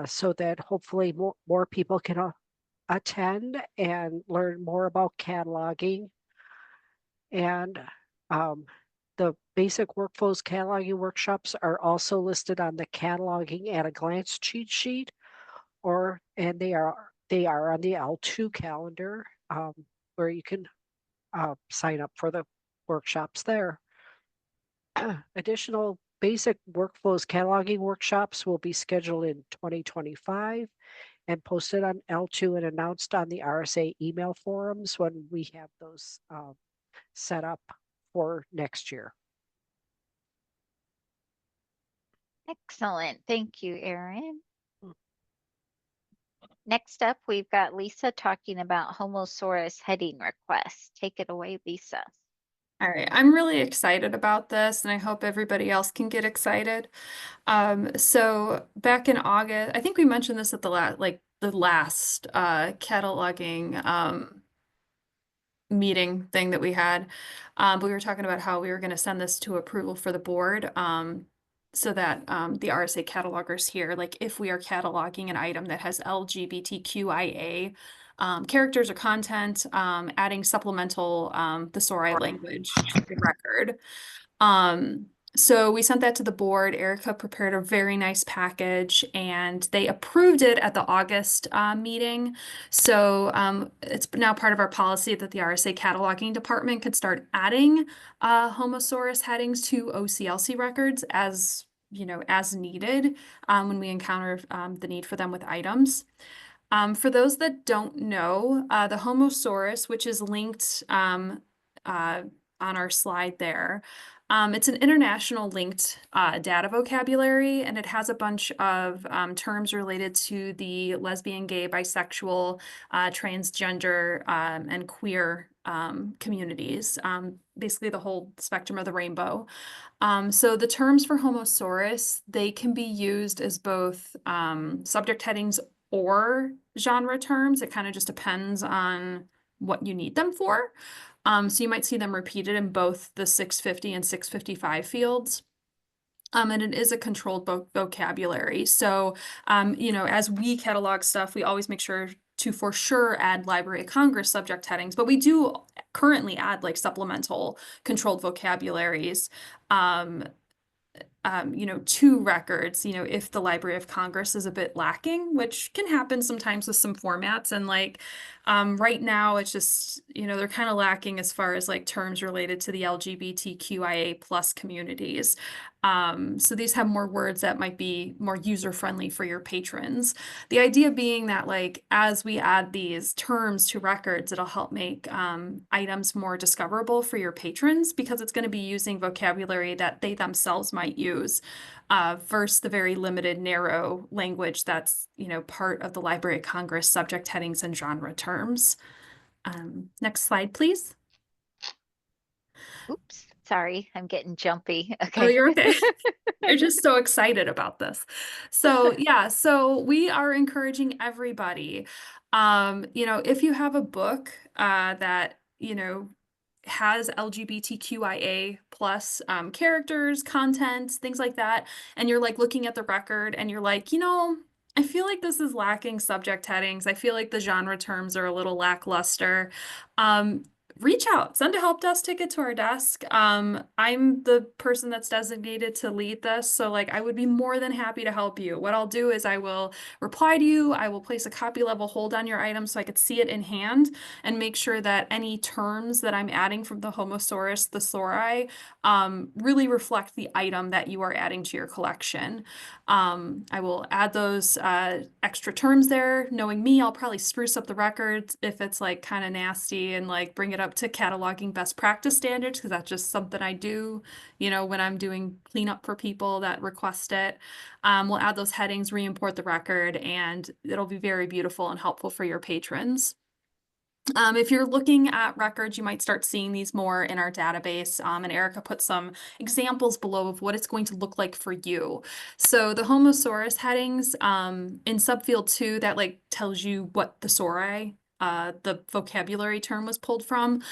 so that hopefully more people can attend and learn more about cataloging. And the basic workflows cataloging workshops are also listed on the cataloging at a glance cheat sheet, and they are on the L2 calendar where you can sign up for the workshops there. Additional basic workflows cataloging workshops will be scheduled in 2025 and posted on L2 and announced on the RSA email forums when we have those set up for next year. Excellent. Thank you, Erin. Next up, we've got Lisa talking about Homosaurus heading requests. Take it away, Lisa. All right, I'm really excited about this, and I hope everybody else can get excited. So back in August, I think we mentioned this at the last cataloging meeting thing that we had. But we were talking about how we were going to send this to approval for the board. So that the RSA catalogers here, like if we are cataloging an item that has LGBTQIA characters or content, adding supplemental thesauri language to the record. So we sent that to the board. Erica prepared a very nice package and they approved it at the August meeting. So it's now part of our policy that the RSA cataloging department could start adding Homosaurus headings to OCLC records as needed when we encounter the need for them with items. For those that don't know, the Homosaurus, which is linked on our slide there, it's an international linked data vocabulary, and it has a bunch of terms related to the lesbian, gay, bisexual, transgender, and queer communities, basically the whole spectrum of the rainbow. So the terms for Homosaurus, they can be used as both subject headings or genre terms. It kind of just depends on what you need them for. So you might see them repeated in both the 650 and 655 fields. And it is a controlled vocabulary. So, as we catalog stuff, we always make sure to for sure add Library of Congress subject headings, but we do currently add like supplemental controlled vocabularies. To records, if the Library of Congress is a bit lacking, which can happen sometimes with some formats. And right now it's just, they're kind of lacking as far as like terms related to the LGBTQIA plus communities. So these have more words that might be more user-friendly for your patrons. The idea being that as we add these terms to records, it'll help make items more discoverable for your patrons because it's going to be using vocabulary that they themselves might use versus the very limited, narrow language that's, part of the Library of Congress subject headings and genre terms. Next slide, please. Oops. Sorry, I'm getting jumpy. Okay. Oh, you're okay. You're just so excited about this. So yeah, so we are encouraging everybody, if you have a book that, has LGBTQIA plus characters, content, things like that, and you're looking at the record and you're like, I feel like this is lacking subject headings. I feel like the genre terms are a little lackluster. Reach out, send a help desk ticket to our desk. I'm the person that's designated to lead this. So I would be more than happy to help you. What I'll do is I will reply to you. I will place a copy level hold on your item so I could see it in hand and make sure that any terms that I'm adding from the Homosaurus thesauri really reflect the item that you are adding to your collection. I will add those extra terms there. Knowing me, I'll probably spruce up the records if it's kind of nasty and bring it up up to cataloging best practice standards, because that's just something I do, you know, when I'm doing cleanup for people that request it. We'll add those headings, re-import the record, and it'll be very beautiful and helpful for your patrons. If you're looking at records, you might start seeing these more in our database. And Erica put some examples below of what it's going to look like for you. So the Homosaurus headings in subfield 2, that like tells you what thesauri, the vocabulary term, was pulled from.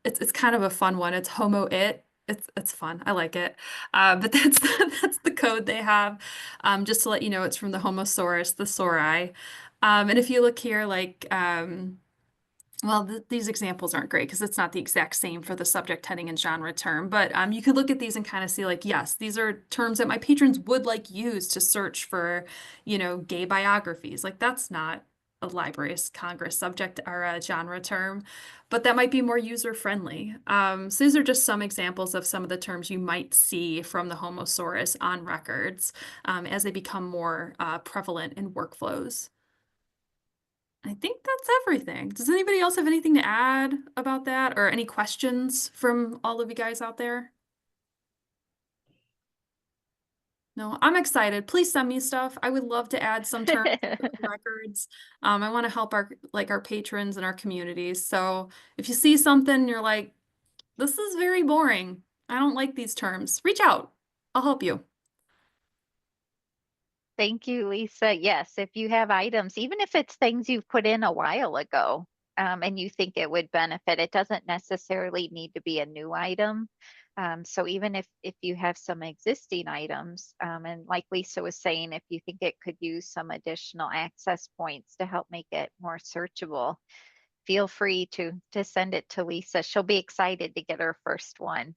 It's kind of a fun one. It's homo it. It's fun. I like it. But that's the code they have. Just to let you know, it's from the Homosaurus thesauri. And if you look here, like well, these examples aren't great because it's not the exact same for the subject heading and genre term, but you could look at these and kind of see like, yes, these are terms that my patrons would like use to search for, you know, gay biographies. Like that's not a Library of Congress subject or a genre term, but that might be more user friendly. So these are just some examples of some of the terms you might see from the Homosaurus on records as they become more prevalent in workflows. I think that's everything. Does anybody else have anything to add about that, or any questions from all of you guys out there? No, I'm excited. Please send me stuff. I would love to add some terms to the records. I want to help our patrons and our communities. So if you see something, you're like, this is very boring, I don't like these terms, reach out. I'll help you. Thank you, Lisa. Yes, if you have items, even if it's things you've put in a while ago, and you think it would benefit, it doesn't necessarily need to be a new item. So even if you have some existing items, and like Lisa was saying, if you think it could use some additional access points to help make it more searchable, feel free to send it to Lisa. She'll be excited to get her first one.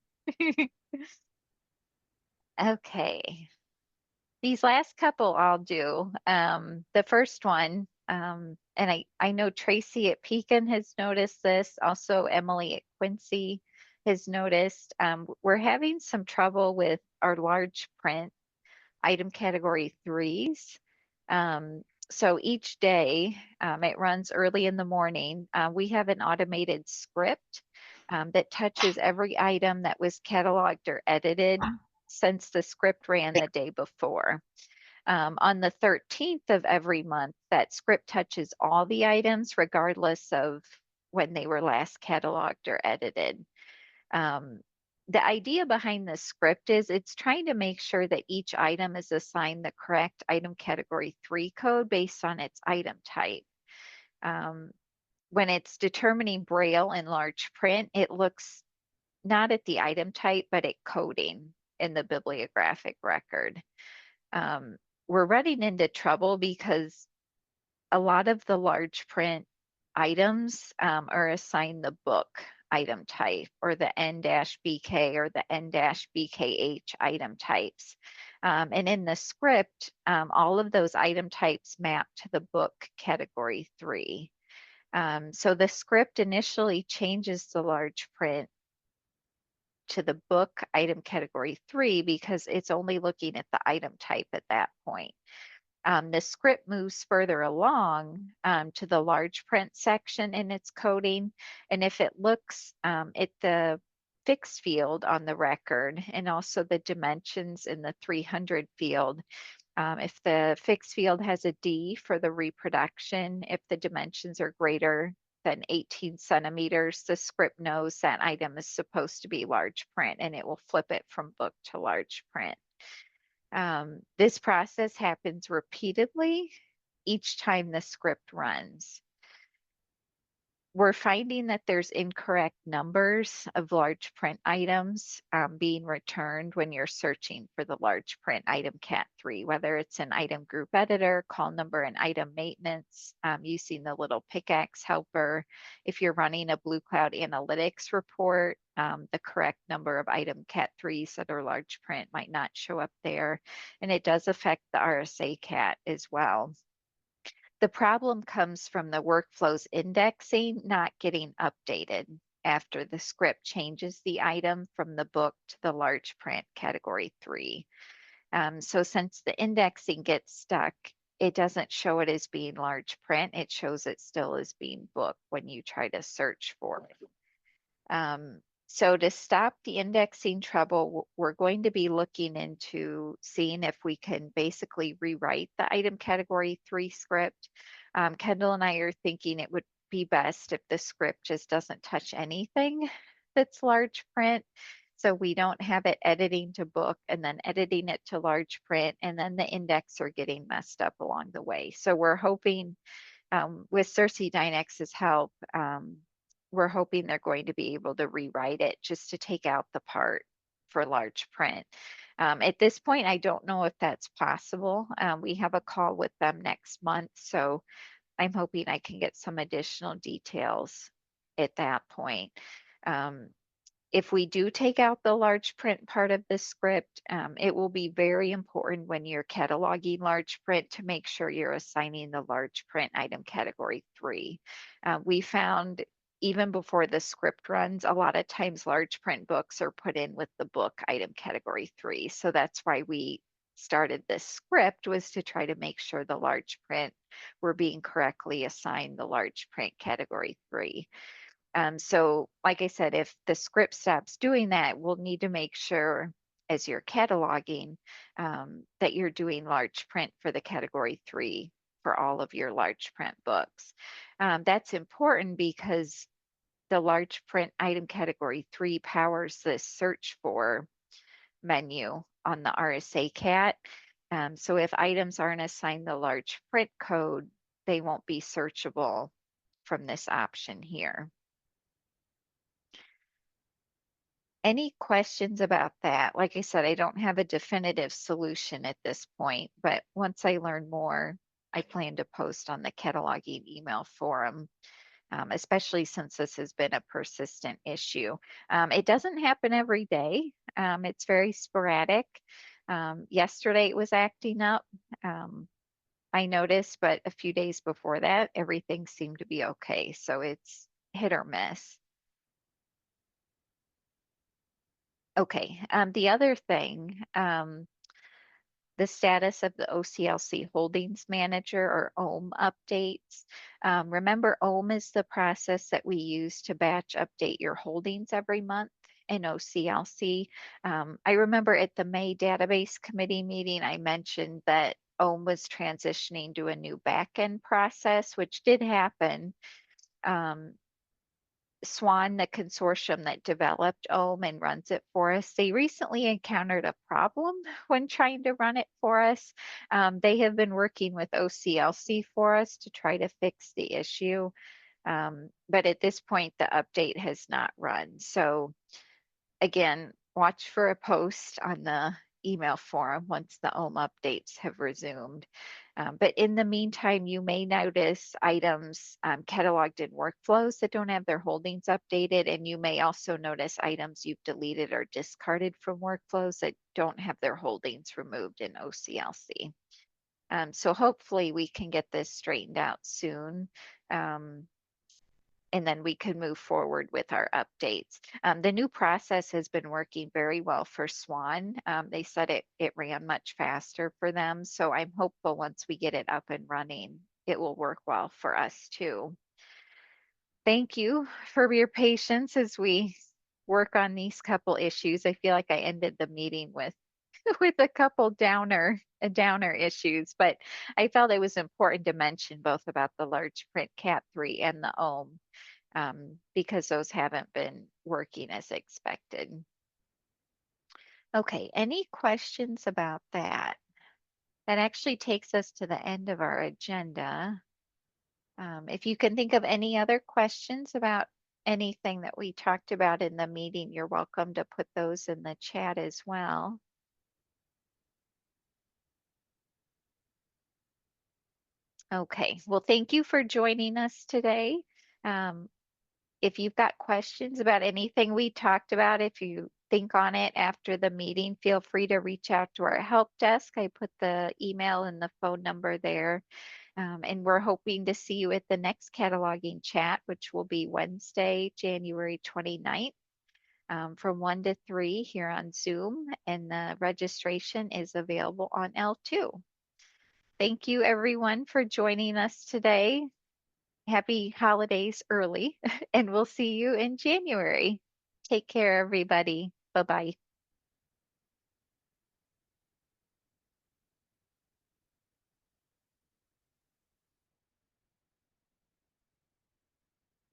Okay. These last couple I'll do. The first one, and I know Tracy at Pekin has noticed this, also Emily at Quincy has noticed. We're having some trouble with our large print item category 3s. So each day, it runs early in the morning. We have an automated script that touches every item that was cataloged or edited since the script ran the day before. On the 13th of every month, that script touches all the items regardless of when they were last cataloged or edited. The idea behind this script is it's trying to make sure that each item is assigned the correct item category 3 code based on its item type. When it's determining Braille in large print, it looks not at the item type, but at coding in the bibliographic record. We're running into trouble because a lot of the large print items are assigned the book item type or the N-BK or the N-BKH item types. And in the script, all of those item types map to the book category 3. So the script initially changes the large print to the book item category 3 because it's only looking at the item type at that point. The script moves further along to the large print section in its coding. And if it looks at the fixed field on the record and also the dimensions in the 300 field, if the fixed field has a D for the reproduction, if the dimensions are greater than 18 centimeters, the script knows that item is supposed to be large print and it will flip it from book to large print. This process happens repeatedly each time the script runs. We're finding that there's incorrect numbers of large print items being returned when you're searching for the large print item cat 3, whether it's an item group editor, call number, and item maintenance using the little pickaxe helper. If you're running a Blue Cloud Analytics report, the correct number of item cat 3s that are large print might not show up there. And it does affect the RSA cat as well. The problem comes from the workflow's indexing not getting updated after the script changes the item from the book to the large print category 3. So since the indexing gets stuck, it doesn't show it as being large print. It shows it still as being book when you try to search for it. So to stop the indexing trouble, we're going to be looking into seeing if we can basically rewrite the item category 3 script. Kendall and I are thinking it would be best if the script just doesn't touch anything that's large print. So we don't have it editing to book and then editing it to large print, and then the indexer getting messed up along the way. So we're hoping with Cersei Dynex's help, we're hoping they're going to be able to rewrite it just to take out the part for large print. At this point, I don't know if that's possible. We have a call with them next month, so I'm hoping I can get some additional details at that point. If we do take out the large print part of the script, it will be very important when you're cataloging large print to make sure you're assigning the large print item category 3. We found even before the script runs, a lot of times large print books are put in with the book item category 3. So that's why we started this script, was to try to make sure the large print were being correctly assigned the large print category 3. So like I said, if the script stops doing that, we'll need to make sure as you're cataloging that you're doing large print for the category 3 for all of your large print books. That's important because the large print item category 3 powers the search for menu on the RSA CAT. So if items aren't assigned the large print code, they won't be searchable from this option here. Any questions about that? Like I said, I don't have a definitive solution at this point, but once I learn more, I plan to post on the cataloging email forum, especially since this has been a persistent issue. It doesn't happen every day. It's very sporadic. Yesterday it was acting up, I noticed, but a few days before that, everything seemed to be okay. So it's hit or miss. Okay, the other thing, the status of the OCLC Holdings Manager, or OHM updates. Remember, OHM is the process that we use to batch update your holdings every month in OCLC. I remember at the May Database Committee meeting, I mentioned that OHM was transitioning to a new backend process, which did happen. Swan, the consortium that developed OHM and runs it for us, they recently encountered a problem when trying to run it for us. They have been working with OCLC for us to try to fix the issue. But at this point, the update has not run. So again, watch for a post on the email forum once the OHM updates have resumed. But in the meantime, you may notice items cataloged in workflows that don't have their holdings updated, and you may also notice items you've deleted or discarded from workflows that don't have their holdings removed in OCLC. So hopefully we can get this straightened out soon. And then we can move forward with our updates. The new process has been working very well for Swan. They said it ran much faster for them. So I'm hopeful once we get it up and running, it will work well for us too. Thank you for your patience as we work on these couple issues. I feel like I ended the meeting with a couple downer issues, but I felt it was important to mention both about the large print Cat 3 and the OHM because those haven't been working as expected. Okay, any questions about that? That actually takes us to the end of our agenda. If you can think of any other questions about anything that we talked about in the meeting, you're welcome to put those in the chat as well. Okay, well, thank you for joining us today. If you've got questions about anything we talked about, if you think on it after the meeting, feel free to reach out to our help desk. I put the email and the phone number there. And we're hoping to see you at the next cataloging chat, which will be Wednesday, January 29th. From 1 to 3 here on Zoom, and the registration is available on L2. Thank you everyone for joining us today. Happy holidays early, and we'll see you in January. Take care, everybody. Bye-bye.